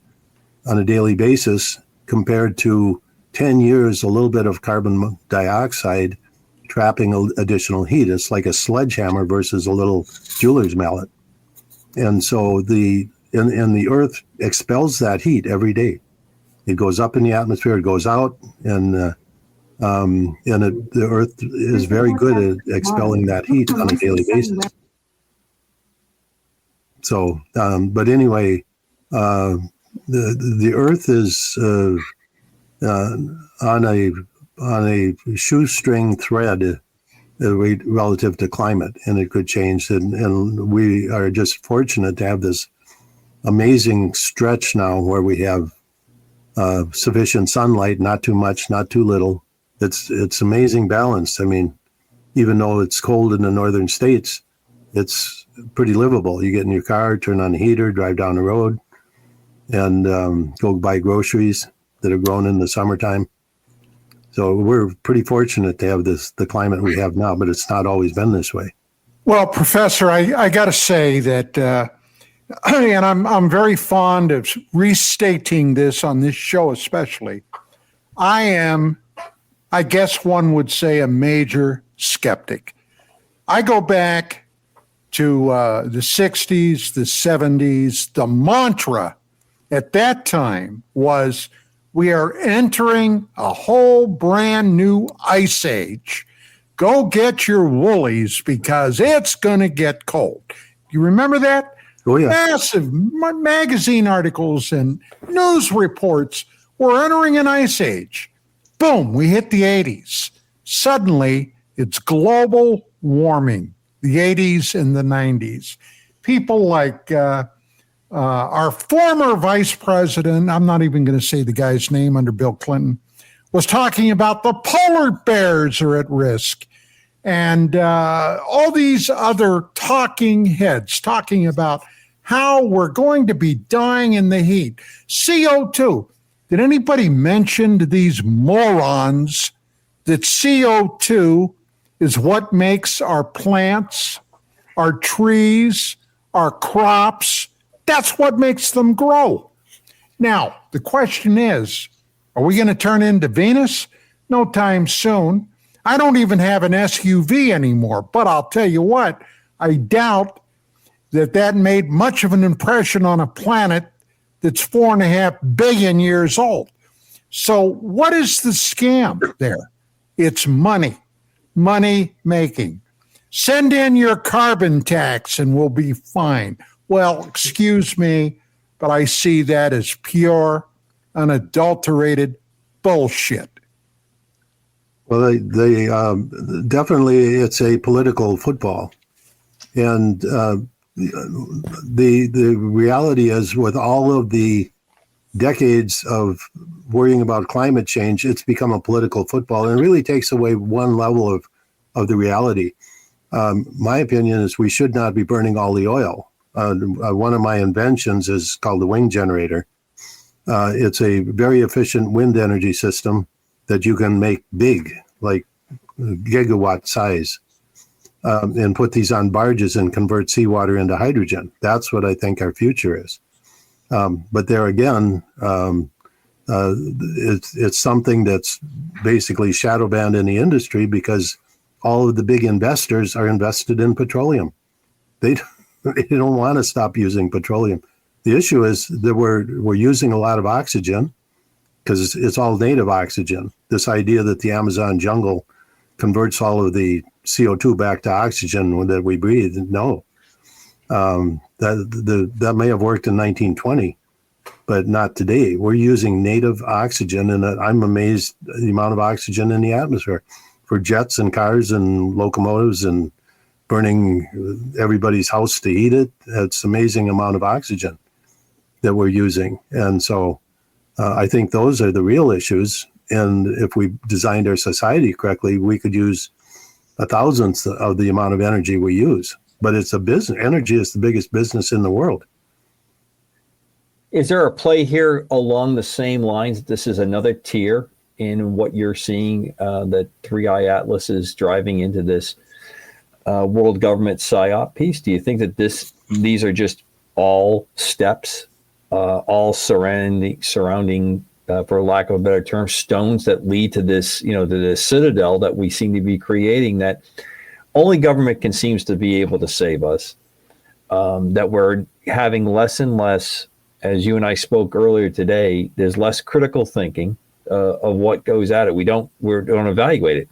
on a daily basis compared to 10 years, a little bit of carbon dioxide trapping additional heat. It's like a sledgehammer versus a little jeweler's mallet. And so the Earth expels that heat every day. It goes up in the atmosphere, it goes out, and the Earth is very good at expelling that heat on a daily basis. So, but anyway, the Earth is on a shoestring thread relative to climate, and it could change. And we are just fortunate to have this amazing stretch now where we have sufficient sunlight, not too much, not too little. It's amazing balance. Even though it's cold in the northern states, it's pretty livable. You get in your car, turn on the heater, drive down the road, and go buy groceries that are grown in the summertime. So we're pretty fortunate to have the climate we have now, but it's not always been this way. Well, Professor, I got to say that, and I'm very fond of restating this on this show especially, I am, I guess one would say, a major skeptic. I go back to the 60s, the 70s. The mantra at that time was, we are entering a whole brand new ice age. Go get your woolies because it's going to get cold. You remember that? Oh, yeah. Massive magazine articles and news reports. We're entering an ice age. Boom, we hit the 80s. Suddenly, it's global warming, the 80s and the 90s. People like our former vice president, I'm not even going to say the guy's name under Bill Clinton, was talking about the polar bears are at risk. And all these other talking heads talking about how we're going to be dying in the heat. CO2. Did anybody mention to these morons that CO2 is what makes our plants, our trees, our crops, that's what makes them grow? Now, the question is, are we going to turn into Venus? No time soon. I don't even have an SUV anymore, but I'll tell you what, I doubt that made much of an impression on a planet that's 4.5 billion years old. So what is the scam there? It's money making. Send in your carbon tax and we'll be fine. Well, excuse me, but I see that as pure, unadulterated bullshit. Well, they definitely it's a political football, and the reality is with all of the decades of worrying about climate change, it's become a political football, and it really takes away one level of the reality. My opinion is we should not be burning all the oil. One of my inventions is called the wing generator. It's a very efficient wind energy system that you can make big, like gigawatt size, and put these on barges and convert seawater into hydrogen. That's what I think our future is. But there again, it's something that's basically shadow banned in the industry because all of the big investors are invested in petroleum. They don't want to stop using petroleum. The issue is that we're using a lot of oxygen because it's all native oxygen. This idea that the Amazon jungle converts all of the CO2 back to oxygen that we breathe, no. That may have worked in 1920, but not today. We're using native oxygen, and I'm amazed at the amount of oxygen in the atmosphere for jets and cars and locomotives and burning everybody's house to heat it. It's amazing amount of oxygen that we're using. And so I think those are the real issues. And if we designed our society correctly, we could use 1,000th of the amount of energy we use. But it's a business. Energy is the biggest business in the world. Is there a play here along the same lines? This is another tier in what you're seeing that 3i Atlas is driving into this world government PSYOP piece? Do you think that these are just all steps, all surrounding for lack of a better term, stones that lead to this, to this citadel that we seem to be creating, that only government seems to be able to save us, that we're having less and less, as you and I spoke earlier today, there's less critical thinking of what goes at it. We don't evaluate it.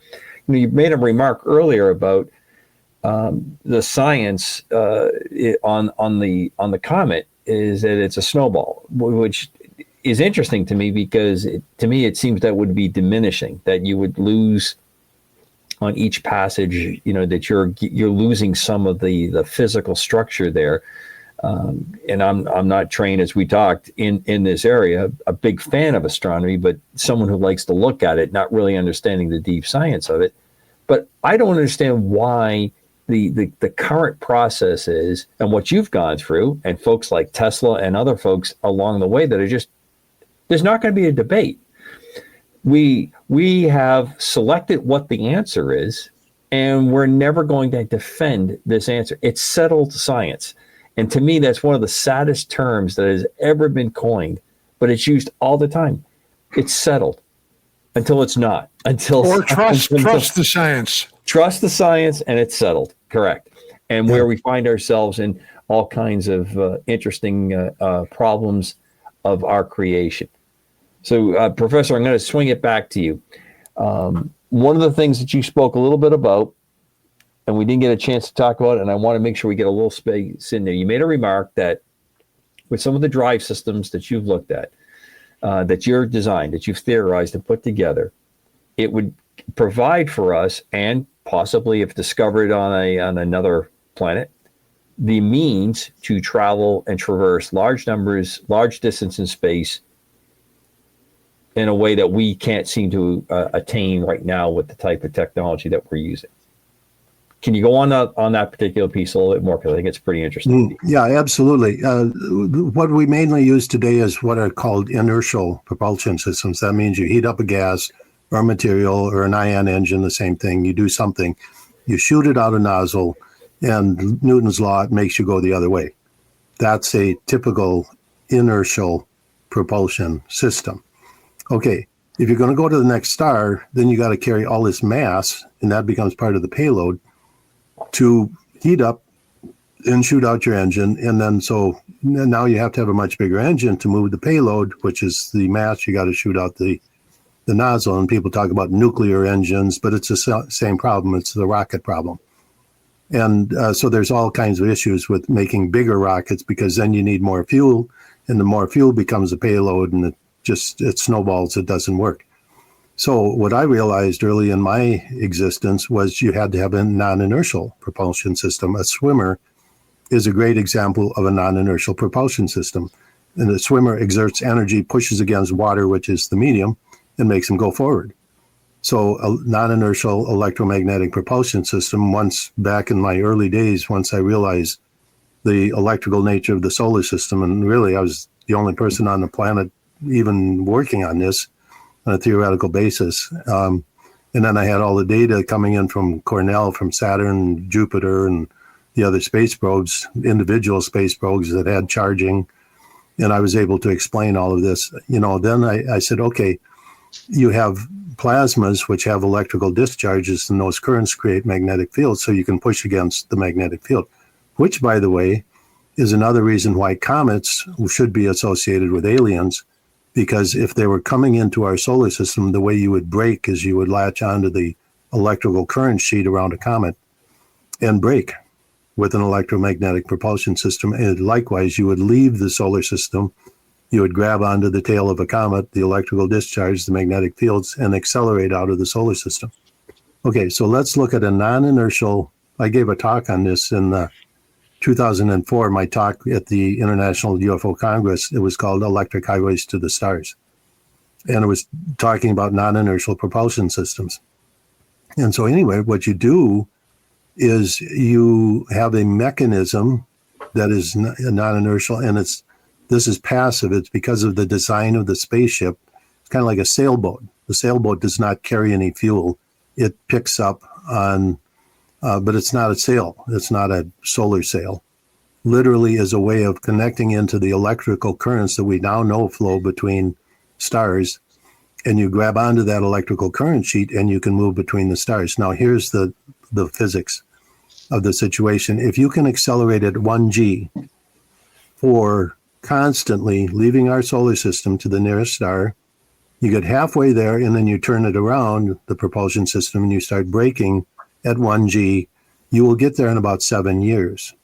You made a remark earlier about the science on the comet is that it's a snowball, which is interesting to me because to me it seems that would be diminishing, that you would lose on each passage, that you're losing some of the physical structure there. And I'm not trained, as we talked, in this area, a big fan of astronomy, but someone who likes to look at it, not really understanding the deep science of it. But I don't understand why the current process is, and what you've gone through, and folks like Tesla and other folks along the way that are just, there's not going to be a debate. We have selected what the answer is, and we're never going to defend this answer. It's settled science. And to me, that's one of the saddest terms that has ever been coined, but it's used all the time. It's settled until it's not. Trust the science. Trust the science, and it's settled. Correct. And where we find ourselves in all kinds of interesting problems of our creation. So, Professor, I'm going to swing it back to you. One of the things that you spoke a little bit about, and we didn't get a chance to talk about it, and I want to make sure we get a little space in there. You made a remark that with some of the drive systems that you've looked at, that you're designed, that you've theorized and put together, it would provide for us, and possibly if discovered on another planet, the means to travel and traverse large distance in space in a way that we can't seem to attain right now with the type of technology that we're using. Can you go on that particular piece a little bit more? Because I think it's pretty interesting. Yeah, absolutely. What we mainly use today is what are called inertial propulsion systems. That means you heat up a gas or a material or an ion engine, the same thing. You do something, you shoot it out a nozzle, and Newton's law makes you go the other way. That's a typical inertial propulsion system. Okay, if you're going to go to the next star, then you got to carry all this mass, and that becomes part of the payload to heat up and shoot out your engine. And then so now you have to have a much bigger engine to move the payload, which is the mass you got to shoot out the nozzle. And people talk about nuclear engines, but it's the same problem. It's the rocket problem. And so there's all kinds of issues with making bigger rockets, because then you need more fuel, and the more fuel becomes a payload, and it snowballs. It doesn't work. So what I realized early in my existence was you had to have a non-inertial propulsion system. A swimmer is a great example of a non-inertial propulsion system. And the swimmer exerts energy, pushes against water, which is the medium, and makes them go forward. So a non-inertial electromagnetic propulsion system, once back in my early days, once I realized the electrical nature of the solar system, and really I was the only person on the planet even working on this on a theoretical basis. And then I had all the data coming in from Cornell, from Saturn, Jupiter, and the other space probes, individual space probes that had charging. And I was able to explain all of this. Then I said, okay, you have plasmas which have electrical discharges, and those currents create magnetic fields, so you can push against the magnetic field, which, by the way, is another reason why comets should be associated with aliens, because if they were coming into our solar system, the way you would brake is you would latch onto the electrical current sheet around a comet and brake with an electromagnetic propulsion system. And likewise, you would leave the solar system, you would grab onto the tail of a comet, the electrical discharge, the magnetic fields, and accelerate out of the solar system. Okay, so let's look at a non-inertial. I gave a talk on this in 2004, my talk at the International UFO Congress. It was called Electric Highways to the Stars. And it was talking about non-inertial propulsion systems. And so anyway, what you do is you have a mechanism that is non-inertial, and this is passive. It's because of the design of the spaceship. It's kind of like a sailboat. The sailboat does not carry any fuel. It picks up on, but it's not a sail. It's not a solar sail. Literally is a way of connecting into the electrical currents that we now know flow between stars. And you grab onto that electrical current sheet and you can move between the stars. Now, here's the physics of the situation. If you can accelerate at 1G for constantly leaving our solar system to the nearest star, you get halfway there and then you turn it around, the propulsion system, and you start braking at 1G, you will get there in about 7 years.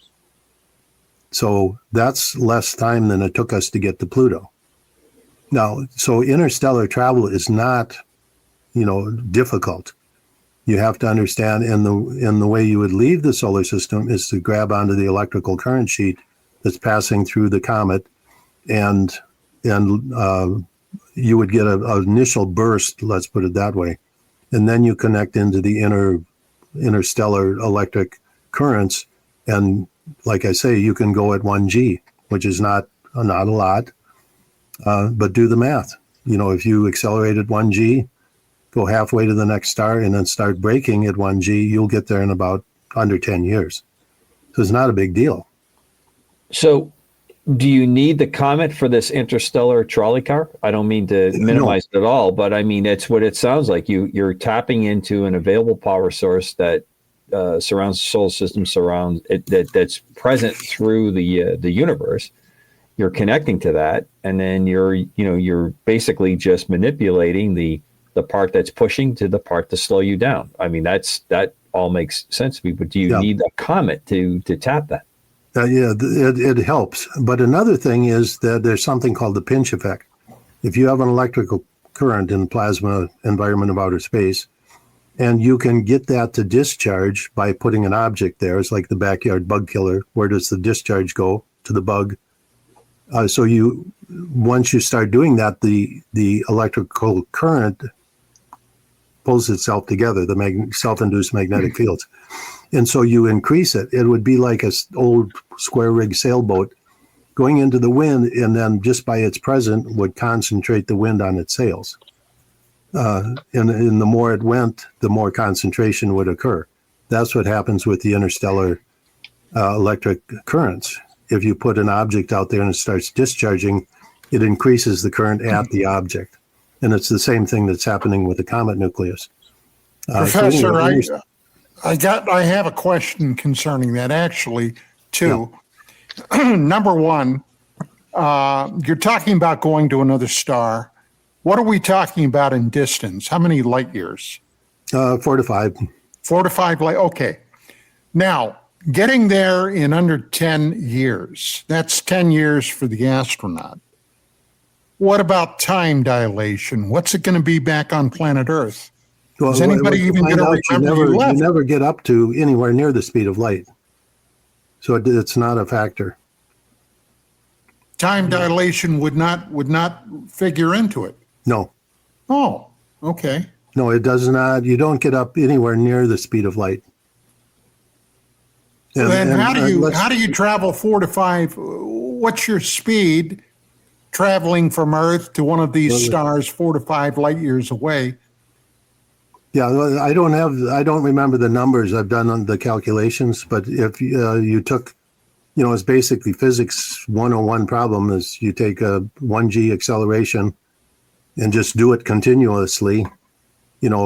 So that's less time than it took us to get to Pluto. Now, so interstellar travel is not, difficult. You have to understand, and the way you would leave the solar system is to grab onto the electrical current sheet that's passing through the comet, and you would get an initial burst, let's put it that way, and then you connect into the interstellar electric currents, and like I say, you can go at 1G, which is not a lot, but do the math. If you accelerate at 1G, go halfway to the next star, and then start braking at 1G, you'll get there in about under 10 years. So it's not a big deal. So do you need the comet for this interstellar trolley car? I don't mean to minimize it at all, but I mean, it's what it sounds like. You're tapping into an available power source that surrounds the solar system, that's present through the universe. You're connecting to that, and then you're basically just manipulating the part that's pushing to the part to slow you down. I mean, that all makes sense to me, but do you need a comet to tap that? It helps. But another thing is that there's something called the pinch effect. If you have an electrical current in plasma environment of outer space, and you can get that to discharge by putting an object there, it's like the backyard bug killer. Where does the discharge go? To the bug. So once you start doing that, the electrical current pulls itself together, the self-induced magnetic fields. And so you increase it. It would be like an old square rig sailboat going into the wind, and then just by its presence would concentrate the wind on its sails. And the more it went, the more concentration would occur. That's what happens with the interstellar electric currents. If you put an object out there and it starts discharging, it increases the current at the object. And it's the same thing that's happening with the comet nucleus. Professor, I have a question concerning that actually, too. Yeah. Number one, you're talking about going to another star. What are we talking about in distance? How many light years? 4 to 5. 4 to 5 light. Okay. Now, getting there in under 10 years, that's 10 years for the astronaut. What about time dilation? What's it going to be back on planet Earth? Well, Is anybody even going to remember you left? You never get up to anywhere near the speed of light. So it's not a factor. Time dilation would not figure into it. No. Oh, okay. No, it does not. You don't get up anywhere near the speed of light. And then how do you travel 4 to 5? What's your speed traveling from Earth to one of these stars 4 to 5 light years away? Yeah, I don't remember the numbers. I've done on the calculations, but if you took, it's basically physics 101 problem is you take a 1g acceleration and just do it continuously,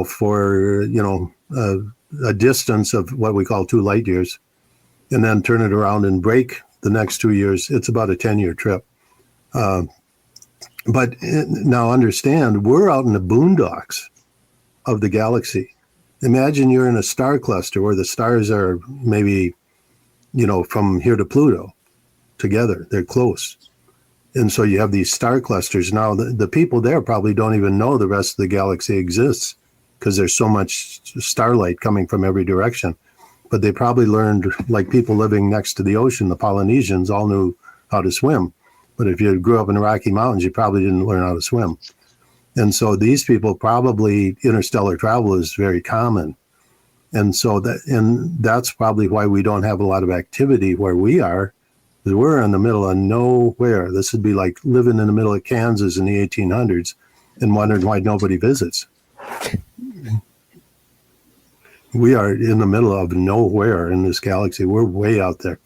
for, a distance of what we call 2 light years, and then turn it around and break the next 2 years. It's about a 10-year trip. But now understand, we're out in the boondocks of the galaxy. Imagine you're in a star cluster where the stars are maybe, from here to Pluto together. They're close. And so you have these star clusters. Now, the people there probably don't even know the rest of the galaxy exists because there's so much starlight coming from every direction. But they probably learned, like people living next to the ocean, the Polynesians all knew how to swim. But if you grew up in the Rocky Mountains, you probably didn't learn how to swim. And so these people probably, interstellar travel is very common. And so that's probably why we don't have a lot of activity where we are. Because we're in the middle of nowhere. This would be like living in the middle of Kansas in the 1800s and wondering why nobody visits. We are in the middle of nowhere in this galaxy. We're way out there.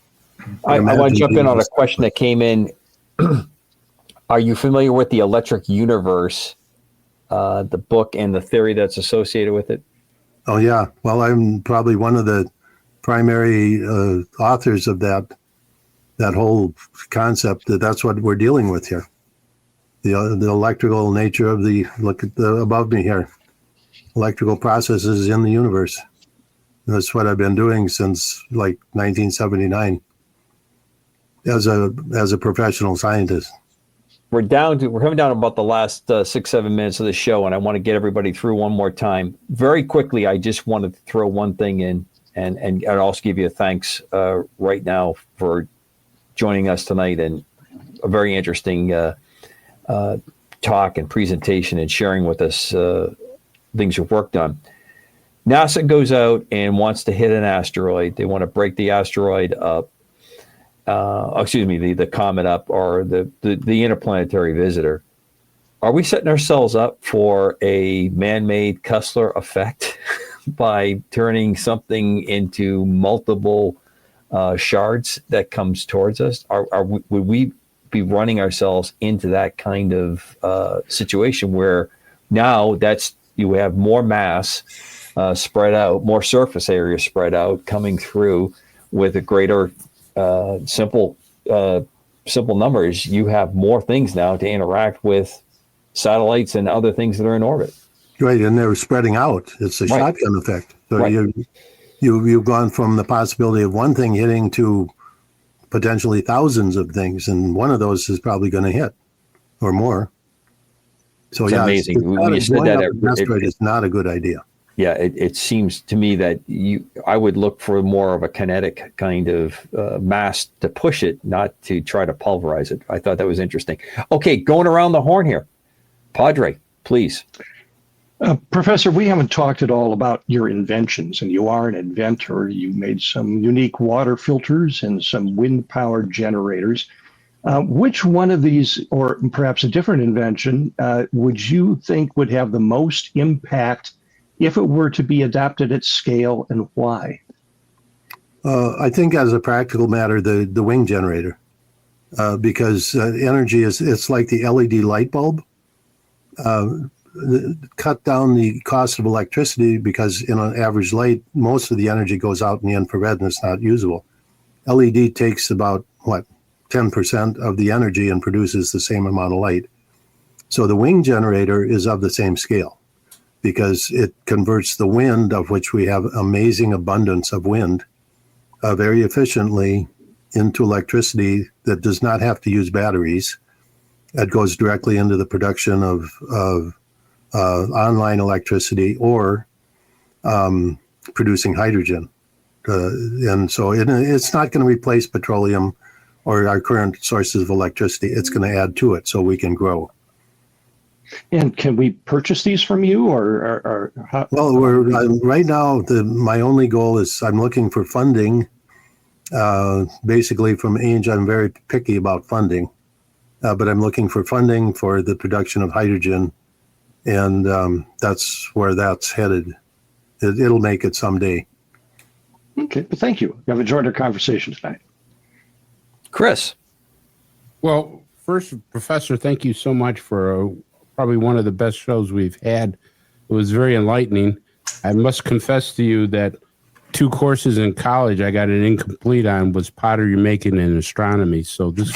I want to jump in on a question that came in. Are you familiar with the Electric Universe, the book and the theory that's associated with it? Oh, yeah. Well, I'm probably one of the primary authors of that whole concept. That's what we're dealing with here. The electrical nature of look at the above me here, electrical processes in the universe. That's what I've been doing since like 1979 as a professional scientist. We're coming down to about the last 6-7 minutes of the show, and I want to get everybody through one more time. Very quickly, I just wanted to throw one thing in, and I'd also give you a thanks right now for joining us tonight, and a very interesting talk and presentation and sharing with us things you've worked on. NASA goes out and wants to hit an asteroid. They want to break the asteroid up. The comet up, or the interplanetary visitor. Are we setting ourselves up for a man-made Kessler effect by turning something into multiple shards that comes towards us? Would we be running ourselves into that kind of situation where now you have more mass spread out, more surface area spread out, coming through with a greater simple numbers? You have more things now to interact with satellites and other things that are in orbit. Right, and they're spreading out. It's a shotgun effect. So you've gone from the possibility of one thing hitting to potentially thousands of things, and one of those is probably going to hit or more. So it's amazing. When you said that, it's not a good idea. Yeah, it seems to me that I would look for more of a kinetic kind of mass to push it, not to try to pulverize it. I thought that was interesting. Okay, going around the horn here. Padre, please. Professor, we haven't talked at all about your inventions, and you are an inventor. You made some unique water filters and some wind-powered generators. Which one of these, or perhaps a different invention, would you think would have the most impact if it were to be adopted at scale, and why? I think as a practical matter, the wing generator, because energy it's like the LED light bulb. Cut down the cost of electricity because in an average light, most of the energy goes out in the infrared and it's not usable. LED takes about 10% of the energy and produces the same amount of light. So the wing generator is of the same scale, because it converts the wind, of which we have amazing abundance of wind, very efficiently into electricity that does not have to use batteries that goes directly into the production of online electricity or producing hydrogen. And so it's not going to replace petroleum or our current sources of electricity. It's going to add to it so we can grow. And can we purchase these from you, or how? Well, right now, my only goal is I'm looking for funding. Basically, from Ainge, I'm very picky about funding, but I'm looking for funding for the production of hydrogen, and that's where that's headed. It'll make it someday. Okay, well, thank you. I've enjoyed our conversation tonight. Chris. Well, first, Professor, thank you so much for probably one of the best shows we've had. It was very enlightening. I must confess to you that 2 courses in college I got an incomplete on was pottery making and astronomy. So this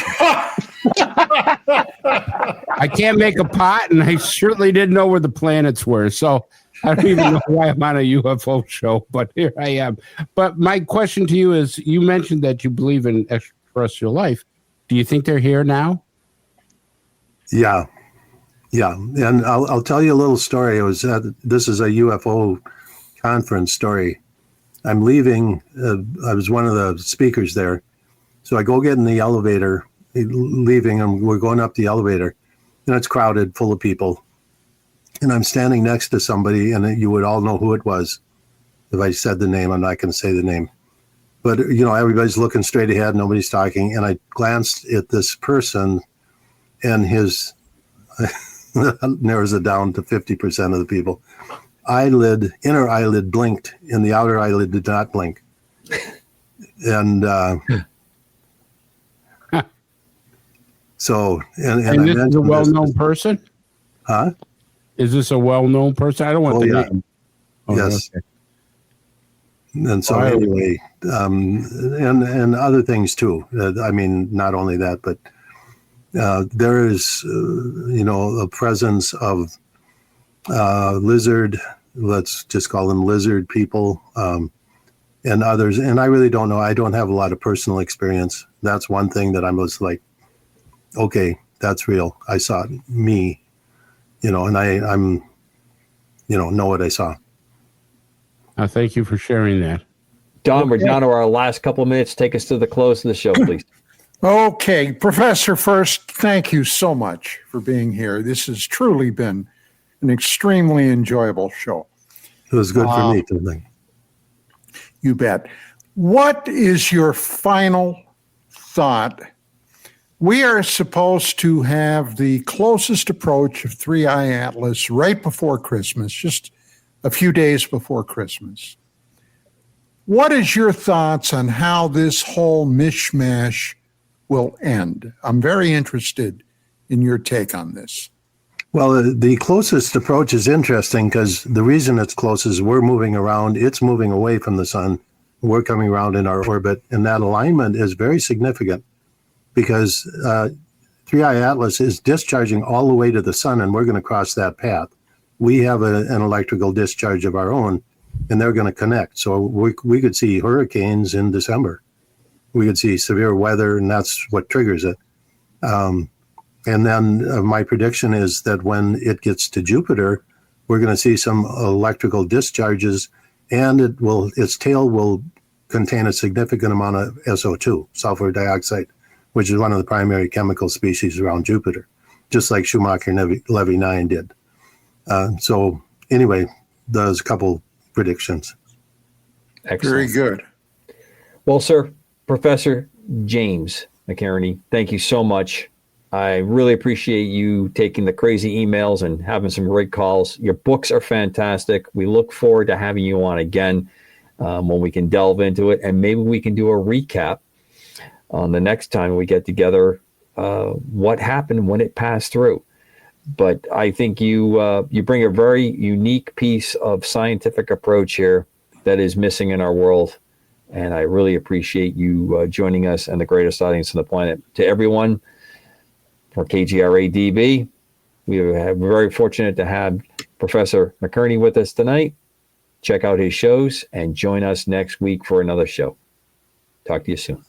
I can't make a pot, and I certainly didn't know where the planets were. So I don't even know why I'm on a UFO show, but here I am. But my question to you is, you mentioned that you believe in extraterrestrial life. Do you think they're here now? Yeah. And I'll tell you a little story. This is a UFO conference story. I'm leaving. I was one of the speakers there. So I go get in the elevator, leaving, and we're going up the elevator. And it's crowded, full of people. And I'm standing next to somebody, and you would all know who it was. If I said the name, I'm not going to say the name. But, everybody's looking straight ahead. Nobody's talking. And I glanced at this person, and his narrows it down to 50% of the people. Inner eyelid blinked, and the outer eyelid did not blink. And so, and this is a well-known person? Huh? Is this a well-known person? I don't want the name. Oh, yes. Okay. And so anyway, and other things too. I mean, not only that, but there is, a presence of lizard, let's just call them lizard people, and others. And I really don't know. I don't have a lot of personal experience. That's one thing that I was like, okay, that's real. I saw it, me, and I'm know what I saw. Thank you for sharing that. Don, we're down to our last couple of minutes. Take us to the close of the show, please. Okay, Professor, first, thank you so much for being here. This has truly been an extremely enjoyable show. It was good for me too. You bet. What is your final thought? We are supposed to have the closest approach of 3I Atlas right before Christmas, just a few days before Christmas. What is your thoughts on how this whole mishmash will end? I'm very interested in your take on this. Well, the closest approach is interesting because the reason it's close is we're moving around. It's moving away from the sun. We're coming around in our orbit, and that alignment is very significant because 3I Atlas is discharging all the way to the sun, and we're going to cross that path. We have an electrical discharge of our own, and they're going to connect. So we could see hurricanes in December. We could see severe weather, and that's what triggers it. And then my prediction is that when it gets to Jupiter, we're going to see some electrical discharges, and its tail will contain a significant amount of SO2, sulfur dioxide, which is one of the primary chemical species around Jupiter, just like Schumacher-Levy 9 did. So anyway, there's a couple predictions. Excellent. Very good. Well, sir, Professor James McCarney, thank you so much. I really appreciate you taking the crazy emails and having some great calls. Your books are fantastic. We look forward to having you on again when we can delve into it, and maybe we can do a recap on the next time we get together, what happened when it passed through. But I think you bring a very unique piece of scientific approach here that is missing in our world. And I really appreciate you joining us and the greatest audience on the planet. To everyone for KGRA DB, we're very fortunate to have Professor McCarney with us tonight. Check out his shows and join us next week for another show. Talk to you soon.